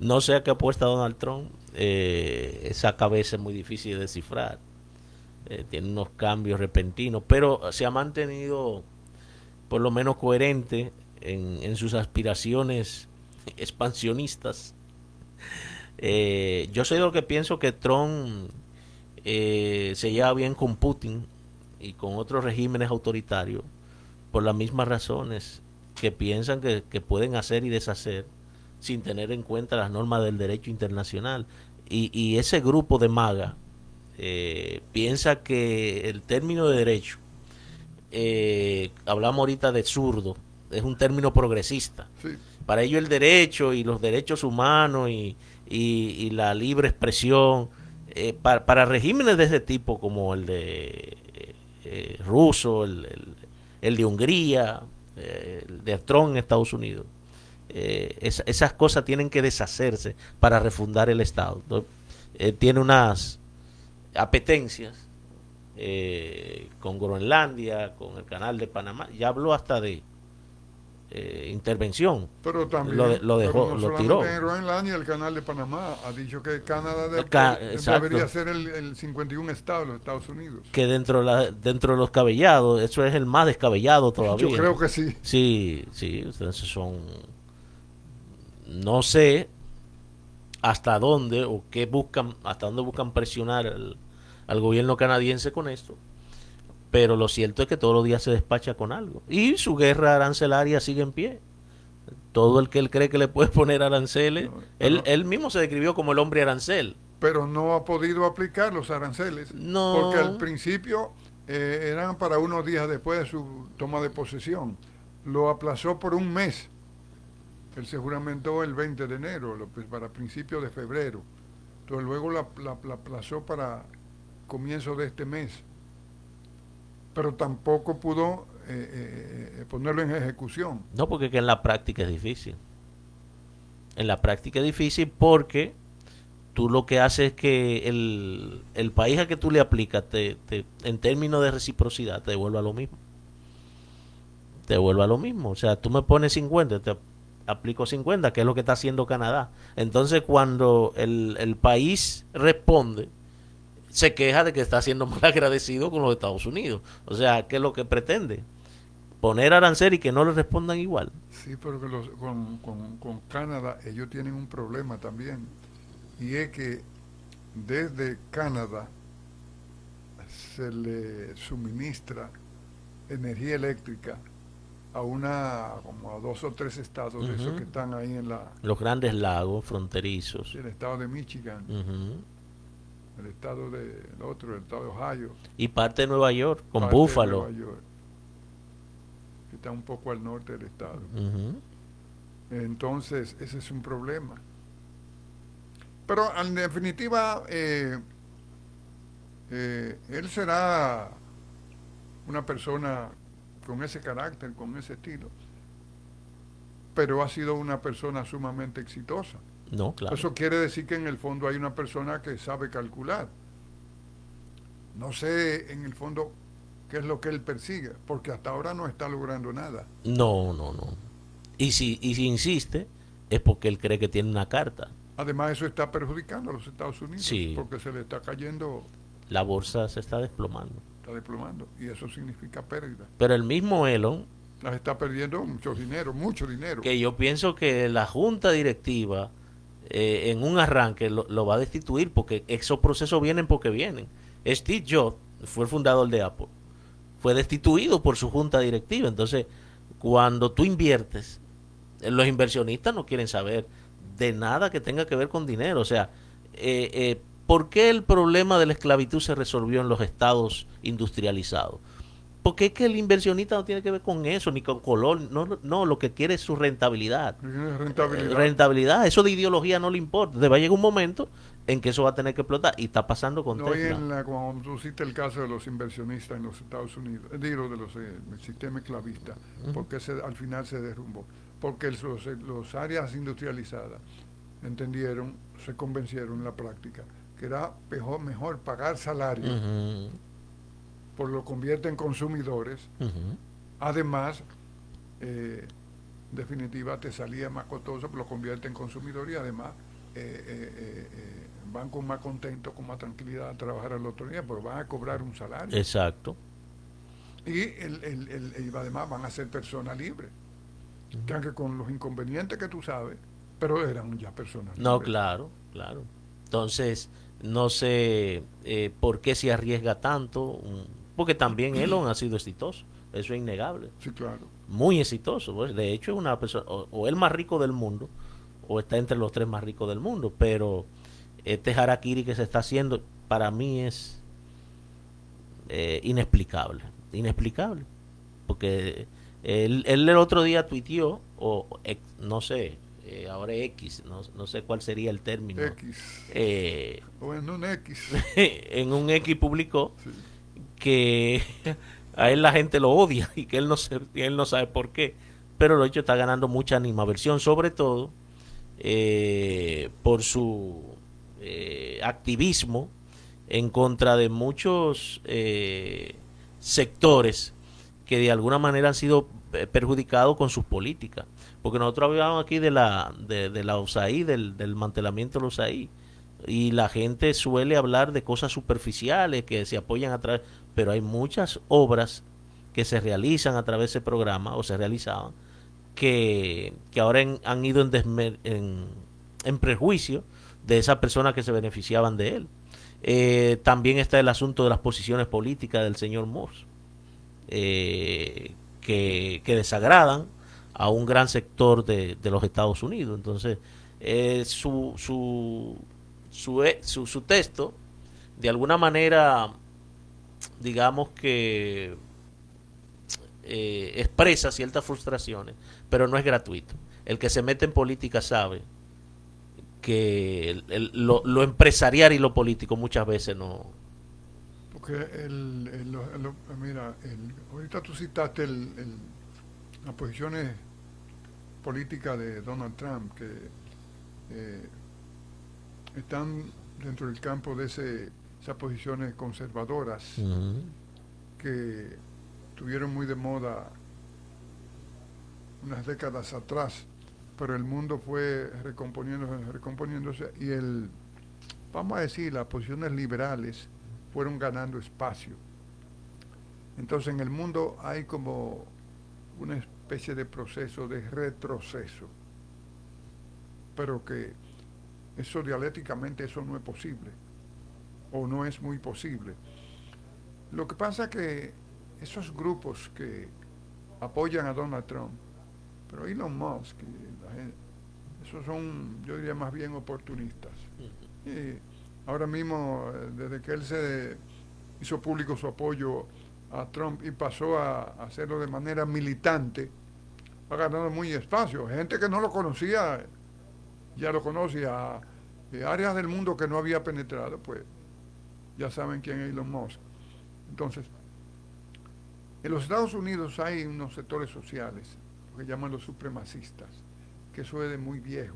No sé a qué apuesta Donald Trump. Esa cabeza es muy difícil de descifrar. Tiene unos cambios repentinos, pero se ha mantenido por lo menos coherente en sus aspiraciones expansionistas. Yo soy de lo que pienso que Trump se lleva bien con Putin y con otros regímenes autoritarios por las mismas razones, que piensan que pueden hacer y deshacer sin tener en cuenta las normas del derecho internacional. Y ese grupo de MAGA piensa que el término de derecho, hablamos ahorita de zurdo, es un término progresista. Sí. Para ellos el derecho y los derechos humanos y la libre expresión, para regímenes de ese tipo como el de ruso, el de Hungría, el de Trump en Estados Unidos, esas cosas tienen que deshacerse para refundar el Estado. Tiene unas apetencias con Groenlandia, con el canal de Panamá, ya habló hasta de intervención, pero también lo dejó, no lo tiró. En Groenlandia, el canal de Panamá ha dicho que Canadá debería ser el 51 estado de los Estados Unidos. Que dentro de los cabellados, eso es el más descabellado todavía. Yo creo que sí. Sí, ustedes son, no sé hasta dónde o qué buscan, hasta dónde buscan presionar al gobierno canadiense con esto. Pero lo cierto es que todos los días se despacha con algo. Y su guerra arancelaria sigue en pie. Todo el que él cree que le puede poner aranceles, él mismo se describió como el hombre arancel. Pero no ha podido aplicar los aranceles. No. Porque al principio eran para unos días después de su toma de posesión. Lo aplazó por un mes Él se juramentó el 20 de enero, para principios de febrero. Entonces luego la aplazó para comienzo de este mes. Pero tampoco pudo ponerlo en ejecución. No, porque que en la práctica es difícil. En la práctica es difícil porque tú lo que haces es que el país a que tú le aplicas, en términos de reciprocidad, te devuelva lo mismo. Te devuelva lo mismo. O sea, tú me pones 50, te aplico 50, que es lo que está haciendo Canadá. Entonces, cuando el país responde, se queja de que está siendo mal agradecido con los Estados Unidos. O sea, ¿qué es lo que pretende? Poner arancel y que no le respondan igual. Sí, pero que con Canadá ellos tienen un problema también. Y es que desde Canadá se le suministra energía eléctrica como a 2 o 3 estados de esos que están ahí Los grandes lagos fronterizos. el estado de Michigan, el estado el estado de Ohio, Y parte de Nueva York, con parte de Búfalo. Nueva York, que está un poco al norte del estado. Entonces, ese es un problema. Pero en definitiva, él será una persona con ese carácter, con ese estilo, pero ha sido una persona sumamente exitosa. No, claro. Eso quiere decir que en el fondo hay una persona que sabe calcular. No sé en el fondo qué es lo que él persigue, porque hasta ahora no está logrando nada. No, no, no. Y si insiste, es porque él cree que tiene una carta. Además, eso está perjudicando a los Estados Unidos, Sí. porque se le está cayendo, La bolsa se está desplomando. está desplomando, y eso significa pérdida. Pero el mismo Elon, Las está perdiendo mucho dinero. que yo pienso que la junta directiva en un arranque lo va a destituir, porque esos procesos vienen porque vienen. Steve Jobs fue el fundador de Apple, fue destituido por su junta directiva. Entonces, cuando tú inviertes, los inversionistas no quieren saber de nada que tenga que ver con dinero. O sea, ¿por qué el problema de la esclavitud se resolvió en los estados industrializados? Porque es que el inversionista no tiene que ver con eso, ni con color. No, no, lo que quiere es su rentabilidad. Rentabilidad. Eso de ideología no le importa. Te va a llegar un momento en que eso va a tener que explotar. Y está pasando con No, Tesla. como tú cité el caso de los inversionistas en los Estados Unidos, digo, del sistema esclavista, porque al final se derrumbó. Porque los áreas industrializadas entendieron, se convencieron en la práctica, que era mejor pagar salario, por lo convierte en consumidores. Además, en definitiva, te salía más costoso, pero lo convierte en consumidor, y además van con más contento, con más tranquilidad a trabajar al otro día, pero van a cobrar un salario. Exacto. Y además van a ser personas libres, que aunque con los inconvenientes que tú sabes, pero eran ya personas libres. No, claro, claro. Entonces, no sé por qué se arriesga tanto, porque también Elon ha sido exitoso, eso es innegable. Sí, claro. Muy exitoso, pues. De hecho es una persona, o el más rico del mundo, o está entre los 3 más ricos del mundo, pero este harakiri que se está haciendo, para mí es inexplicable, porque él el otro día tuiteó, no sé, ahora X, no sé cuál sería el término. X. O en un X. En un X publicó Sí. que a él la gente lo odia y que él no sabe por qué. Pero lo hecho está ganando mucha animaversión, sobre todo por su activismo en contra de muchos sectores que de alguna manera han sido perjudicados con sus políticas. Porque nosotros hablamos aquí de la USAID, del mantelamiento de la USAID, y la gente suele hablar de cosas superficiales que se apoyan a través, pero hay muchas obras que se realizan a través de ese programa, o se realizaban, que ahora han ido en prejuicio de esas personas que se beneficiaban de él. También está el asunto de las posiciones políticas del señor Morse, que desagradan a un gran sector de los Estados Unidos. Entonces, su texto, de alguna manera, digamos que expresa ciertas frustraciones, pero no es gratuito. el que se mete en política sabe que lo empresarial y lo político muchas veces no. Porque mira, ahorita tú citaste las posiciones políticas de Donald Trump, que están dentro del campo de esas posiciones conservadoras que estuvieron muy de moda unas décadas atrás, pero el mundo fue recomponiéndose y vamos a decir, las posiciones liberales fueron ganando espacio. Entonces en el mundo hay como una especie de proceso de retroceso, pero que eso dialécticamente eso no es posible, o no es muy posible. Lo que pasa es que esos grupos que apoyan a Donald Trump, pero Elon Musk, esos son, yo diría, más bien oportunistas. Y ahora mismo, desde que él se hizo público su apoyo a Trump y pasó a hacerlo de manera militante, ha ganado muy espacio. Gente que no lo conocía, ya lo conocía. Áreas del mundo que no había penetrado, pues ya saben quién es Elon Musk. Entonces, en los Estados Unidos hay unos sectores sociales, lo que llaman los supremacistas, que eso es de muy viejo,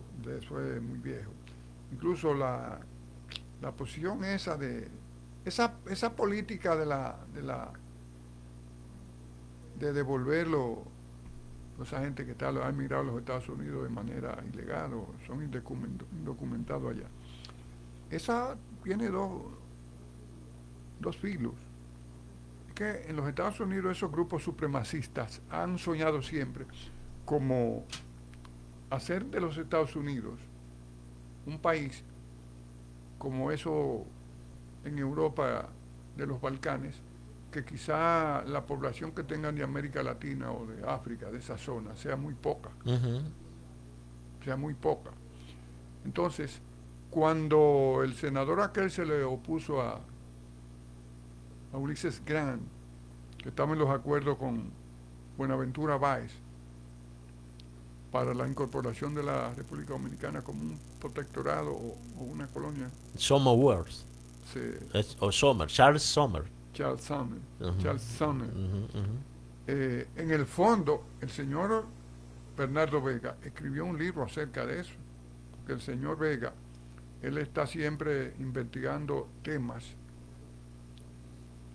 Incluso la posición esa de esa política de devolverlo esa gente que ha emigrado a los Estados Unidos de manera ilegal o son indocumentados allá. Esa tiene dos filos. Es que en los Estados Unidos esos grupos supremacistas han soñado siempre como hacer de los Estados Unidos un país como eso en Europa de los Balcanes, que quizá la población que tengan de América Latina o de África, de esa zona, sea muy poca. Sea muy poca. Entonces, cuando el senador aquel se le opuso a Ulysses Grant, que estaba en los acuerdos con Buenaventura Báez para la incorporación de la República Dominicana como un protectorado o una colonia. Somerworth. Sí. Charles Sommer. Charles Sumner. En el fondo, el señor Bernardo Vega escribió un libro acerca de eso, porque el señor Vega, él está siempre investigando temas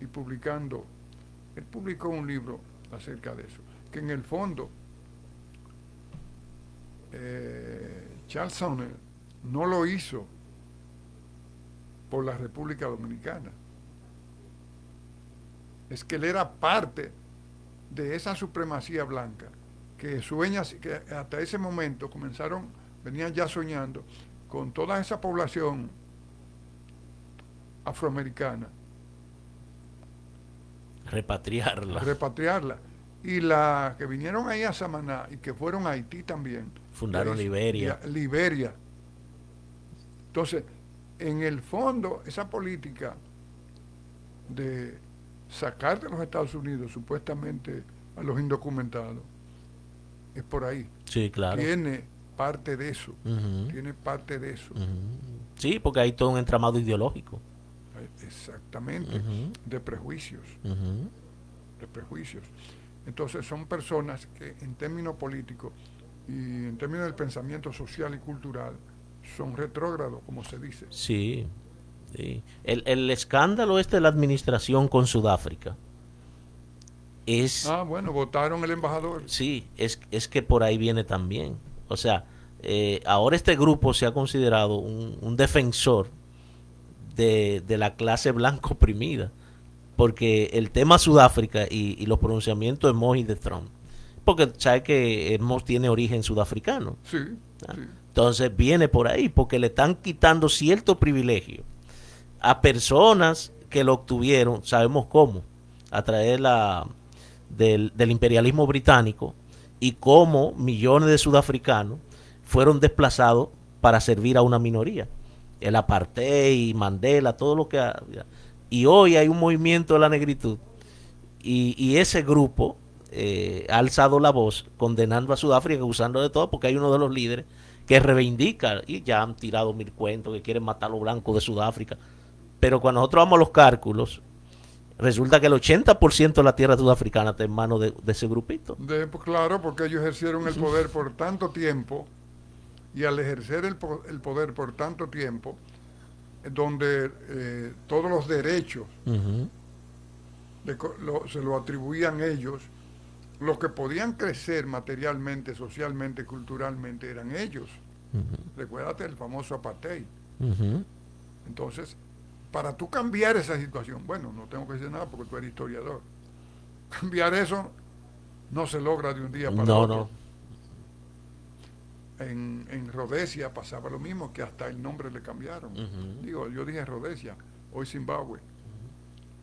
y publicando. Él publicó un libro acerca de eso, que en el fondo Charles Sumner no lo hizo por la República Dominicana. Es que él era parte de esa supremacía blanca que hasta ese momento venían ya soñando con toda esa población afroamericana. Repatriarla. Y la que vinieron ahí a Samaná y que fueron a Haití también. Fundaron Liberia. Entonces, en el fondo, esa política de sacar de los Estados Unidos supuestamente a los indocumentados es por ahí. Sí, claro. Tiene parte de eso. Sí, porque hay todo un entramado ideológico. Exactamente. De prejuicios. Entonces son personas que en términos políticos y en términos del pensamiento social y cultural son retrógrados, como se dice. Sí. El escándalo de la administración con Sudáfrica es... bueno, votaron el embajador. Sí, es que por ahí viene también. O sea, ahora este grupo se ha considerado un defensor de la clase blanca oprimida, porque el tema Sudáfrica y los pronunciamientos de Moi y de Trump, porque sabe que Moi tiene origen sudafricano. Sí. Entonces viene por ahí, porque le están quitando cierto privilegio a personas que lo obtuvieron, sabemos cómo, a través del imperialismo británico, y cómo millones de sudafricanos fueron desplazados para servir a una minoría. El apartheid, Mandela, todo lo que había. Y hoy hay un movimiento de la negritud y ese grupo ha alzado la voz condenando a Sudáfrica, acusando de todo, porque hay uno de los líderes que reivindica, y ya han tirado mil cuentos, que quieren matar a los blancos de Sudáfrica. Pero cuando nosotros vamos a los cálculos, resulta que el 80% de la tierra sudafricana está en manos de ese grupito. Pues claro, porque ellos ejercieron el poder por tanto tiempo, y al ejercer el poder por tanto tiempo, donde todos los derechos se lo atribuían ellos, los que podían crecer materialmente, socialmente, culturalmente, eran ellos. Recuérdate el famoso apartheid. Entonces, para tú cambiar esa situación, bueno, no tengo que decir nada porque tú eres historiador, cambiar eso no se logra de un día para otro. No. En Rhodesia pasaba lo mismo, que hasta el nombre le cambiaron. Digo, yo dije Rhodesia, hoy Zimbabue.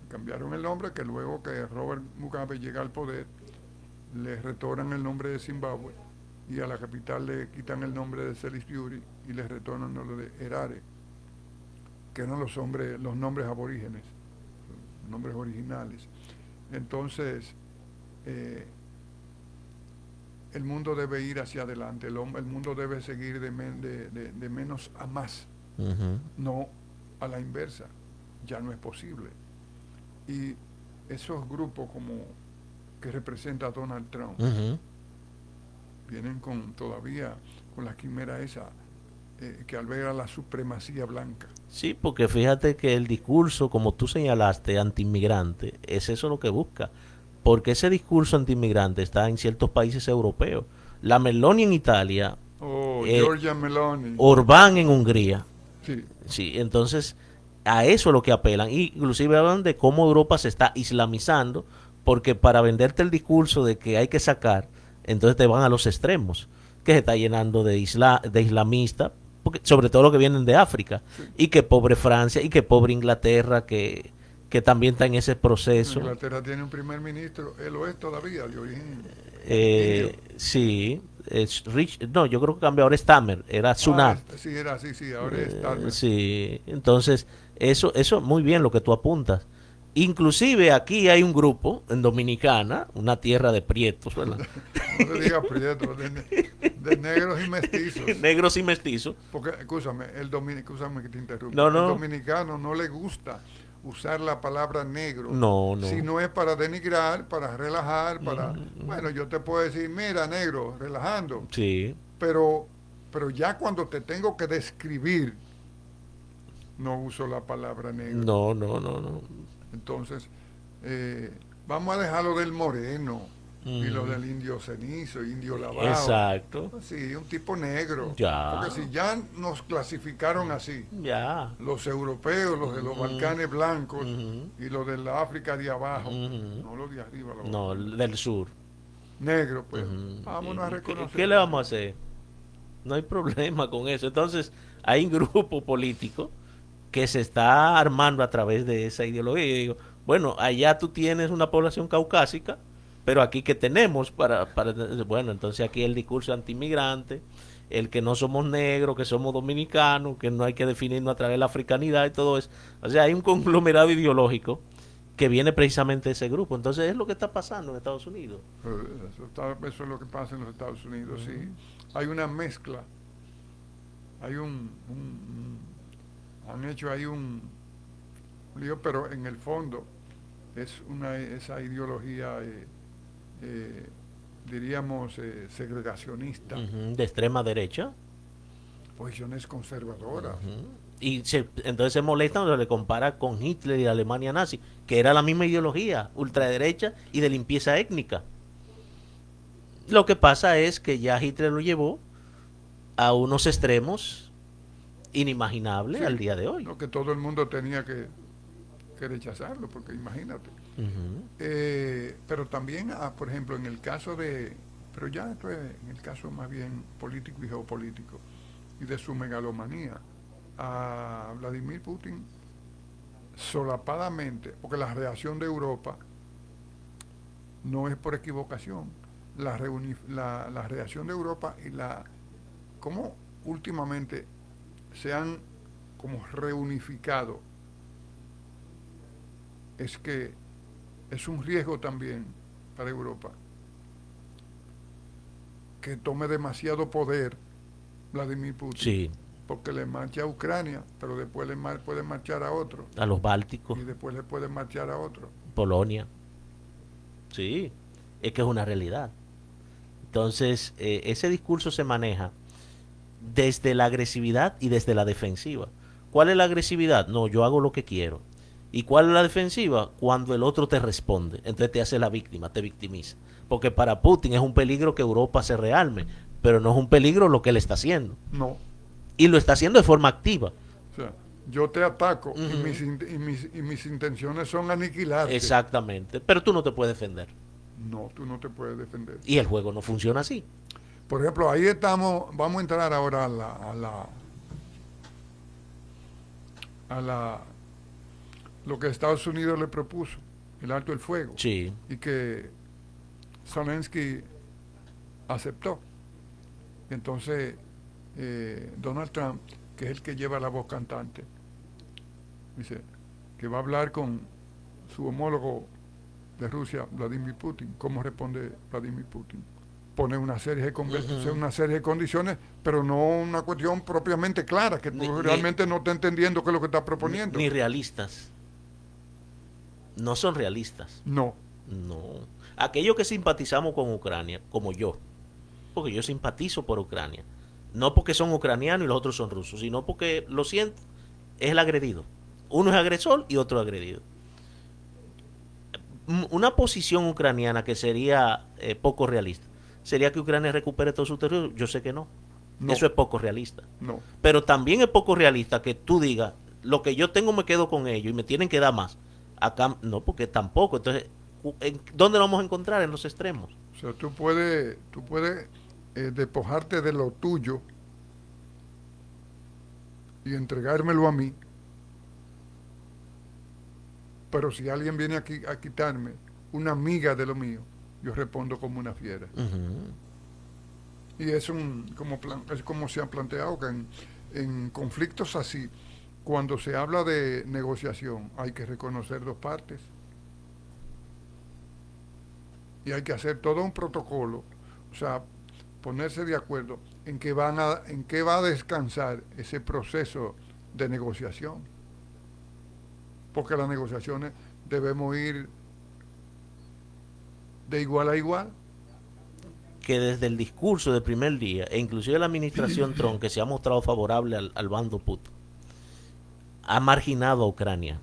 Cambiaron el nombre, que luego que Robert Mugabe llega al poder, le retornan el nombre de Zimbabue, y a la capital le quitan el nombre de Salisbury y le retornan el nombre de Harare, que eran los nombres aborígenes, los nombres originales. Entonces, el mundo debe ir hacia adelante, el mundo debe seguir de menos a más, no a la inversa, ya no es posible. Y esos grupos como que representa a Donald Trump vienen todavía con la quimera esa que alberga la supremacía blanca. Sí, porque fíjate que el discurso, como tú señalaste, antiinmigrante, es eso lo que busca. Porque ese discurso antiinmigrante está en ciertos países europeos. La Meloni en Italia, Giorgia Meloni, Orbán en Hungría. Sí, Entonces a eso es lo que apelan. Y inclusive hablan de cómo Europa se está islamizando, porque para venderte el discurso de que hay que sacar, entonces te van a los extremos, que se está llenando de islamistas, porque, sobre todo los que vienen de África, y que pobre Francia, y que pobre Inglaterra, que también está en ese proceso. Inglaterra tiene un primer ministro, él lo es todavía, de origen sí, no, yo creo que cambió, ahora es Tamer, era Sunak. Sí, ahora es Tamer. Sí, entonces, eso muy bien lo que tú apuntas. Inclusive aquí hay un grupo en Dominicana, una tierra de prietos, ¿verdad? No te digas prietos, de negros y mestizos. Negros y mestizos. Porque, escúchame que te interrumpa. No. El dominicano no le gusta usar la palabra negro. No. Si no es para denigrar, para relajar, Bueno, yo te puedo decir, mira, negro, relajando. Sí. Pero ya cuando te tengo que describir, no uso la palabra negro. No. Entonces, vamos a dejarlo del moreno y lo del indio cenizo, indio lavado. Exacto. Sí, un tipo negro. Ya. Porque si ya nos clasificaron así, Ya. los europeos, los de los Balcanes blancos y los de la África de abajo, no los de arriba, del sur. Negro, pues, vámonos a reconocer. ¿Qué le vamos a hacer? No hay problema con eso. Entonces, hay un grupo político que se está armando a través de esa ideología. Y digo, bueno, allá tú tienes una población caucásica, pero aquí que tenemos bueno, entonces aquí el discurso antiinmigrante, el que no somos negros, que somos dominicanos, que no hay que definirnos a través de la africanidad y todo eso. O sea, hay un conglomerado ideológico que viene precisamente de ese grupo. Entonces es lo que está pasando en Estados Unidos. Eso es lo que pasa en los Estados Unidos, sí. Hay una mezcla, hay han hecho ahí un lío, pero en el fondo es esa ideología, diríamos, segregacionista. De extrema derecha. Posiciones conservadoras. Y entonces se molesta cuando le compara con Hitler y la Alemania nazi, que era la misma ideología, ultraderecha y de limpieza étnica. Lo que pasa es que ya Hitler lo llevó a unos extremos inimaginables al día de hoy. No, que todo el mundo tenía que rechazarlo, porque imagínate. Pero también, por ejemplo, en el caso pero ya esto es en el caso más bien político y geopolítico, y de su megalomanía, a Vladimir Putin solapadamente, porque la reacción de Europa no es por equivocación, la reacción de Europa y cómo últimamente se han como reunificado, es que es un riesgo también para Europa, que tome demasiado poder Vladimir Putin. Sí, Porque le marcha a Ucrania, pero después puede marchar a otro. a los Bálticos, Y después le puede marchar a otro. Polonia. Sí, es que es una realidad. Entonces, ese discurso se maneja desde la agresividad y desde la defensiva. ¿Cuál es la agresividad? No, yo hago lo que quiero. ¿Y cuál es la defensiva? Cuando el otro te responde. Entonces te hace la víctima, te victimiza. Porque para Putin es un peligro que Europa se rearme, pero no es un peligro lo que él está haciendo. No. Y lo está haciendo de forma activa. O sea, yo te ataco Ujú. y mis intenciones son aniquilarte. Exactamente. Pero tú no te puedes defender. No, tú no te puedes defender. Y el juego no funciona así. Por ejemplo, ahí estamos, vamos a entrar ahora a la lo que Estados Unidos le propuso, el alto el fuego, Sí. y que Zelensky aceptó. Entonces, Donald Trump, que es el que lleva la voz cantante, dice que va a hablar con su homólogo de Rusia, Vladimir Putin. ¿Cómo responde Vladimir Putin? Pone una serie de una serie de condiciones, pero no una cuestión propiamente clara, que tú realmente no estás entendiendo qué es lo que estás proponiendo. Ni realistas. No son realistas. No. No. Aquellos que simpatizamos con Ucrania, como yo, porque yo simpatizo por Ucrania, no porque son ucranianos y los otros son rusos, sino porque, lo siento, es el agredido. Uno es agresor y otro agredido. Una posición ucraniana que sería poco realista sería que Ucrania recupere todo su territorio. Yo sé que no. No. Eso es poco realista. No. Pero también es poco realista que tú digas, lo que yo tengo me quedo con ellos y me tienen que dar más. Acá no, porque tampoco. Entonces, ¿dónde lo vamos a encontrar? En los extremos. O sea, tú puedes despojarte de lo tuyo y entregármelo a mí, pero si alguien viene aquí a quitarme una miga de lo mío, yo respondo como una fiera. Y es como se ha planteado que en conflictos así, cuando se habla de negociación, hay que reconocer dos partes. Y hay que hacer todo un protocolo, o sea, ponerse de acuerdo en qué va a descansar ese proceso de negociación. Porque las negociaciones debemos ir de igual a igual. Que desde el discurso del primer día, e inclusive la administración Trump, que se ha mostrado favorable al bando Putin, ha marginado a Ucrania.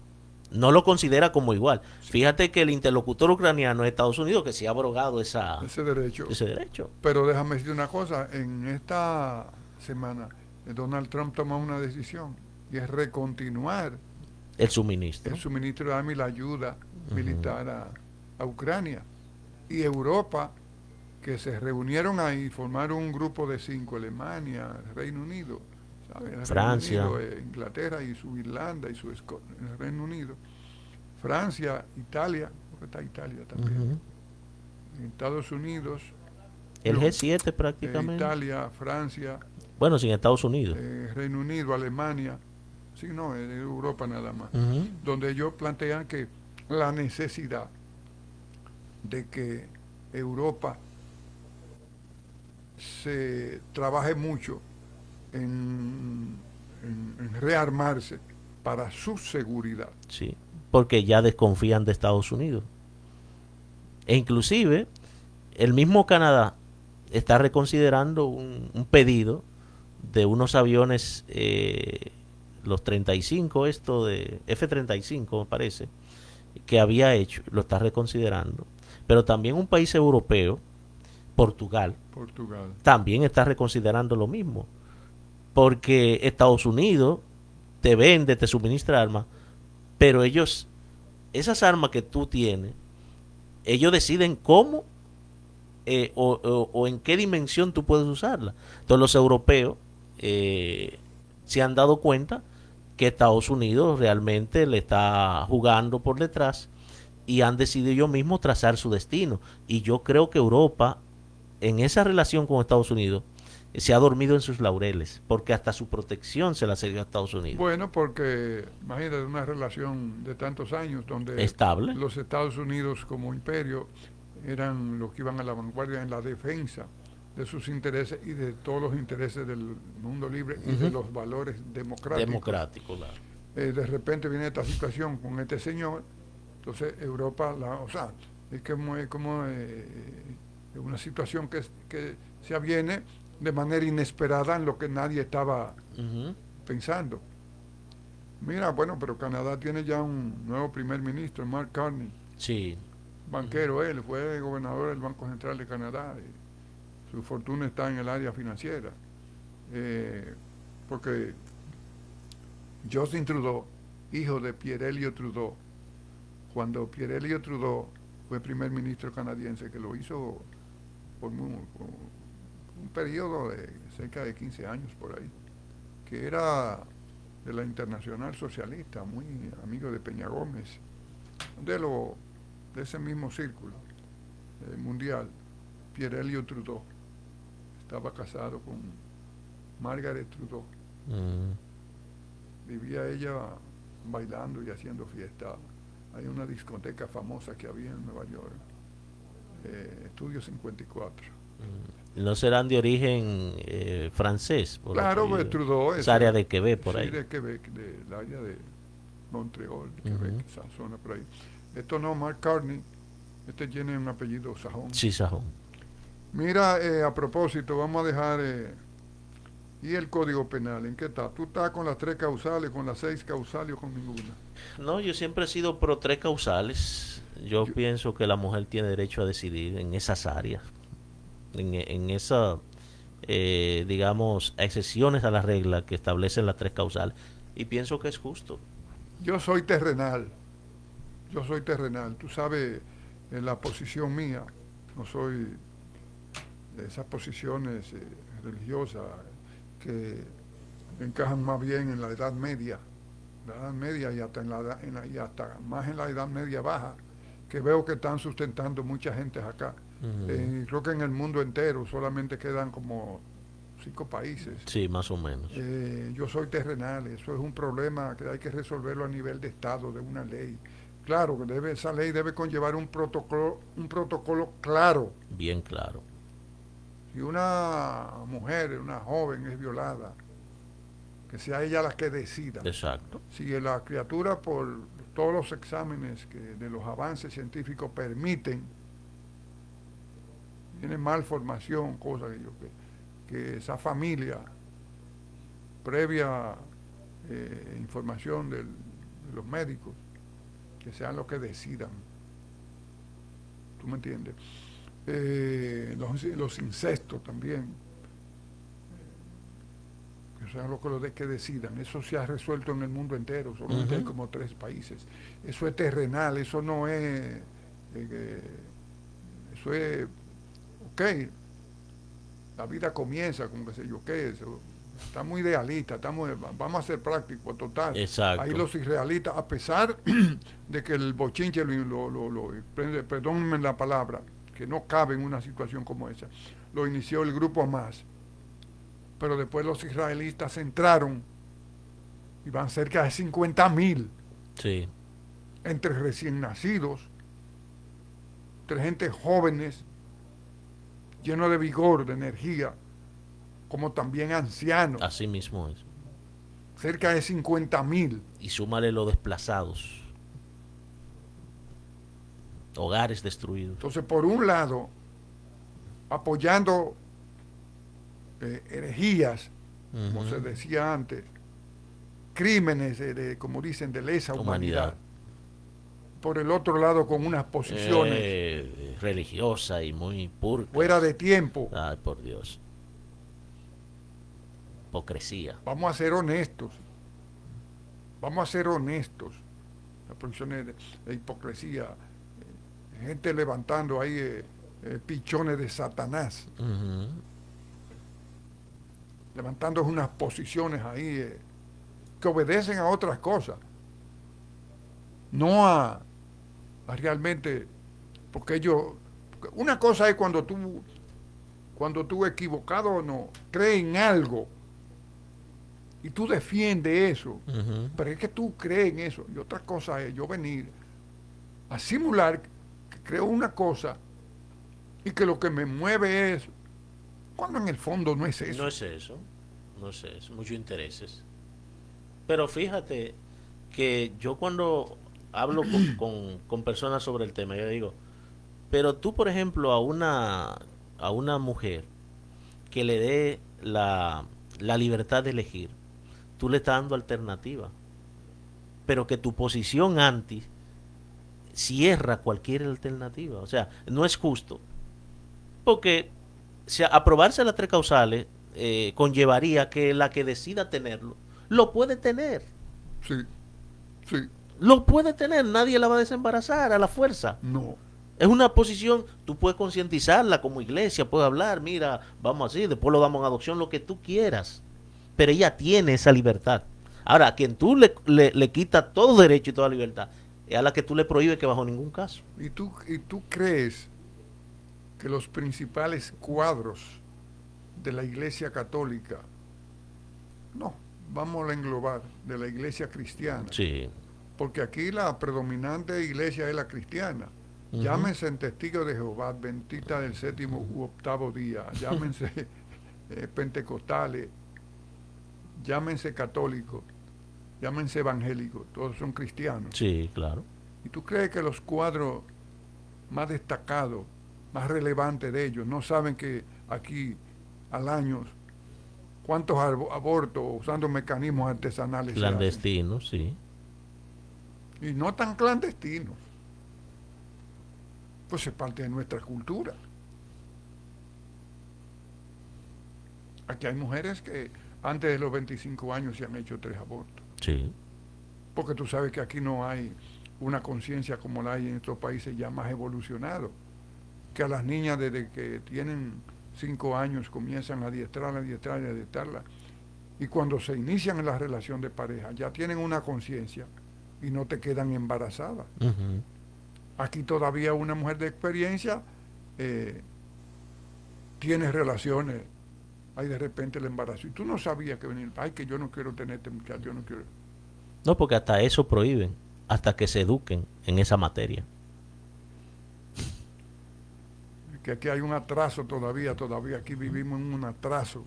No lo considera como igual. Fíjate que el interlocutor ucraniano es Estados Unidos, que se ha abrogado ese derecho. Pero déjame decir una cosa, en esta semana Donald Trump toma una decisión y es recontinuar el suministro de armas y la ayuda militar a Ucrania. Y Europa, que se reunieron ahí, formaron un grupo de 5, Alemania, Reino Unido, ¿sabes? Francia, Reino Unido, Inglaterra y su Irlanda y su Reino Unido, Francia, Italia, porque está Italia también, Estados Unidos, el G7 prácticamente, Italia, Francia, bueno, sin Estados Unidos, Reino Unido, Alemania, sí, no, Europa nada más, donde ellos plantean que la necesidad de que Europa se trabaje mucho en rearmarse para su seguridad. Sí, porque ya desconfían de Estados Unidos. E inclusive, el mismo Canadá está reconsiderando un pedido de unos aviones, los 35, esto de F-35 me parece, que había hecho, lo está reconsiderando. Pero también un país europeo, Portugal, también está reconsiderando lo mismo. Porque Estados Unidos te vende, te suministra armas, pero ellos, esas armas que tú tienes, ellos deciden cómo o en qué dimensión tú puedes usarla. Entonces los europeos se han dado cuenta que Estados Unidos realmente le está jugando por detrás y han decidido ellos mismos trazar su destino. Y yo creo que Europa, en esa relación con Estados Unidos, se ha dormido en sus laureles, porque hasta su protección se la cedió a Estados Unidos. Bueno, porque imagínate una relación de tantos años donde estable. Los Estados Unidos como imperio eran los que iban a la vanguardia en la defensa de sus intereses y de todos los intereses del mundo libre y de los valores democráticos. Democrático, claro. De repente viene esta situación con este señor, entonces Europa, o sea, es como una situación que se aviene de manera inesperada en lo que nadie estaba pensando. Mira, bueno, pero Canadá tiene ya un nuevo primer ministro, Mark Carney. Sí. Banquero él, fue gobernador del Banco Central de Canadá. Su fortuna está en el área financiera. Porque Justin Trudeau, hijo de Pierre Elliott Trudeau, cuando Pierre Elliott Trudeau fue primer ministro canadiense, que lo hizo por un periodo de cerca de 15 años por ahí, que era de la Internacional Socialista, muy amigo de Peña Gómez, de ese mismo círculo mundial. Pierre Elliott Trudeau estaba casado con Margaret Trudeau. Vivía ella bailando y haciendo fiesta. Hay una discoteca famosa que había en Nueva York, Estudio 54. ¿No serán de origen francés? Claro, pues Trudeau es área de Quebec, por ahí. Sí, de Quebec, del área de Montreal, de Quebec, esa zona por ahí. Esto no, Mark Carney, este tiene un apellido sajón. Sí, sajón. Mira, a propósito, vamos a dejar... ¿y el Código Penal? ¿En qué está? ¿Tú estás con las 3 causales, con las 6 causales o con ninguna? No, yo siempre he sido pro 3 causales. Yo pienso que la mujer tiene derecho a decidir en esas áreas. En esa, digamos, excepciones a la regla que establecen las 3 causales. Y pienso que es justo. Yo soy terrenal. Tú sabes, en la posición mía, no soy de esas posiciones religiosas que encajan más bien en la Edad Media. La Edad Media y hasta más en la Edad Media baja, que veo que están sustentando mucha gente acá. Creo que en el mundo entero solamente quedan como 5 países. Sí, más o menos. Yo soy terrenal, eso es un problema que hay que resolverlo a nivel de Estado, de una ley. Claro, que esa ley debe conllevar un protocolo claro. Bien claro. Si una mujer, una joven es violada, que sea ella la que decida. Exacto. Si la criatura, por todos los exámenes de los avances científicos permiten, tiene malformación, cosa que esa familia, previa información de los médicos, que sean los que decidan. ¿Tú me entiendes? Los incestos también, que sean los que decidan. Eso se ha resuelto en el mundo entero, solamente hay como 3 países. Eso es terrenal, eso no es... eso es... ok, la vida comienza, como que sé yo qué, eso está muy idealista, vamos a ser prácticos, total. Exacto. Ahí los irrealistas, a pesar de que el bochinche, perdónenme la palabra, que no cabe en una situación como esa, lo inició el grupo Hamas, pero después los israelitas entraron y van cerca de 50,000 sí. entre recién nacidos, entre gente jóvenes, lleno de vigor, de energía, como también ancianos. Así mismo es. Cerca de 50,000. Y súmale los desplazados. Hogares destruidos. Entonces, por un lado, apoyando herejías, como se decía antes, crímenes, como dicen, de lesa humanidad. Por el otro lado, con unas posiciones religiosas y muy purgas. Fuera de tiempo. Ay, por Dios. Hipocresía. Vamos a ser honestos. Las posiciones de hipocresía. Gente levantando ahí pichones de Satanás. Levantando unas posiciones ahí que obedecen a otras cosas. No a realmente, porque una cosa es cuando tú equivocado o no, crees en algo y tú defiendes eso, pero es que tú crees en eso. Y otra cosa es yo venir a simular que creo una cosa y que lo que me mueve es cuando en el fondo no es eso. No es eso, no es eso, muchos intereses. Pero fíjate que yo cuando hablo con personas sobre el tema, yo digo, pero tú, por ejemplo, a una mujer que le dé la libertad de elegir, tú le estás dando alternativa, pero que tu posición anti cierra cualquier alternativa. O sea, no es justo, porque si aprobarse las tres causales conllevaría que la que decida tenerlo, lo puede tener. Sí, sí, Lo puede tener, nadie la va a desembarazar a la fuerza. no. Es una posición, tú puedes concientizarla como iglesia, puedes hablar, mira, vamos así, después lo damos en adopción, lo que tú quieras. Pero ella tiene esa libertad. Ahora, a quien tú le quitas todo derecho y toda libertad, es a la que tú le prohíbes que bajo ningún caso. ¿Y tú crees que los principales cuadros de la Iglesia Católica, no, vamos a englobar, de la Iglesia cristiana, Sí. porque aquí la predominante iglesia es la cristiana? Llámense en testigos de Jehová, adventistas del séptimo u octavo día, llámense pentecostales, llámense católicos, llámense evangélicos, todos son cristianos. Sí, claro. ¿Y tú crees que los cuadros más destacados, más relevantes de ellos, no saben que aquí al año cuántos abortos usando mecanismos artesanales se hacen? Clandestino, sí. Y no tan clandestinos? Pues es parte de nuestra cultura. Aquí hay mujeres que antes de los 25 años se han hecho 3 abortos. Sí. Porque tú sabes que aquí no hay una conciencia como la hay en estos países ya más evolucionados, que a las niñas desde que tienen 5 años comienzan a adiestrarla, y cuando se inician en la relación de pareja ya tienen una conciencia y no te quedan embarazadas. Uh-huh. Aquí todavía una mujer de experiencia tiene relaciones, hay de repente el embarazo, y tú no sabías que venir, ay, que yo no quiero tener este muchacho, yo no quiero. No, porque hasta eso prohíben, hasta que se eduquen en esa materia. Que aquí hay un atraso todavía aquí vivimos en un atraso,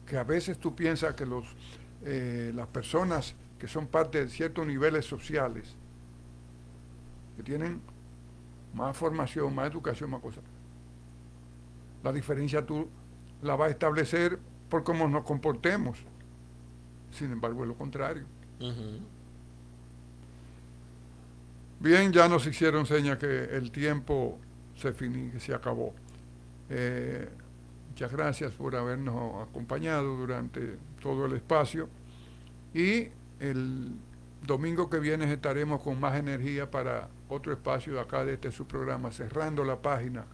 que a veces tú piensas que las personas que son parte de ciertos niveles sociales, que tienen más formación, más educación, más cosas, la diferencia tú la vas a establecer por cómo nos comportemos. Sin embargo, es lo contrario. Uh-huh. Bien, ya nos hicieron señas que el tiempo se acabó. Muchas gracias por habernos acompañado durante todo el espacio, y el domingo que viene estaremos con más energía para otro espacio de acá de su programa, Cerrando la Página.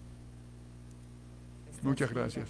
Muchas gracias.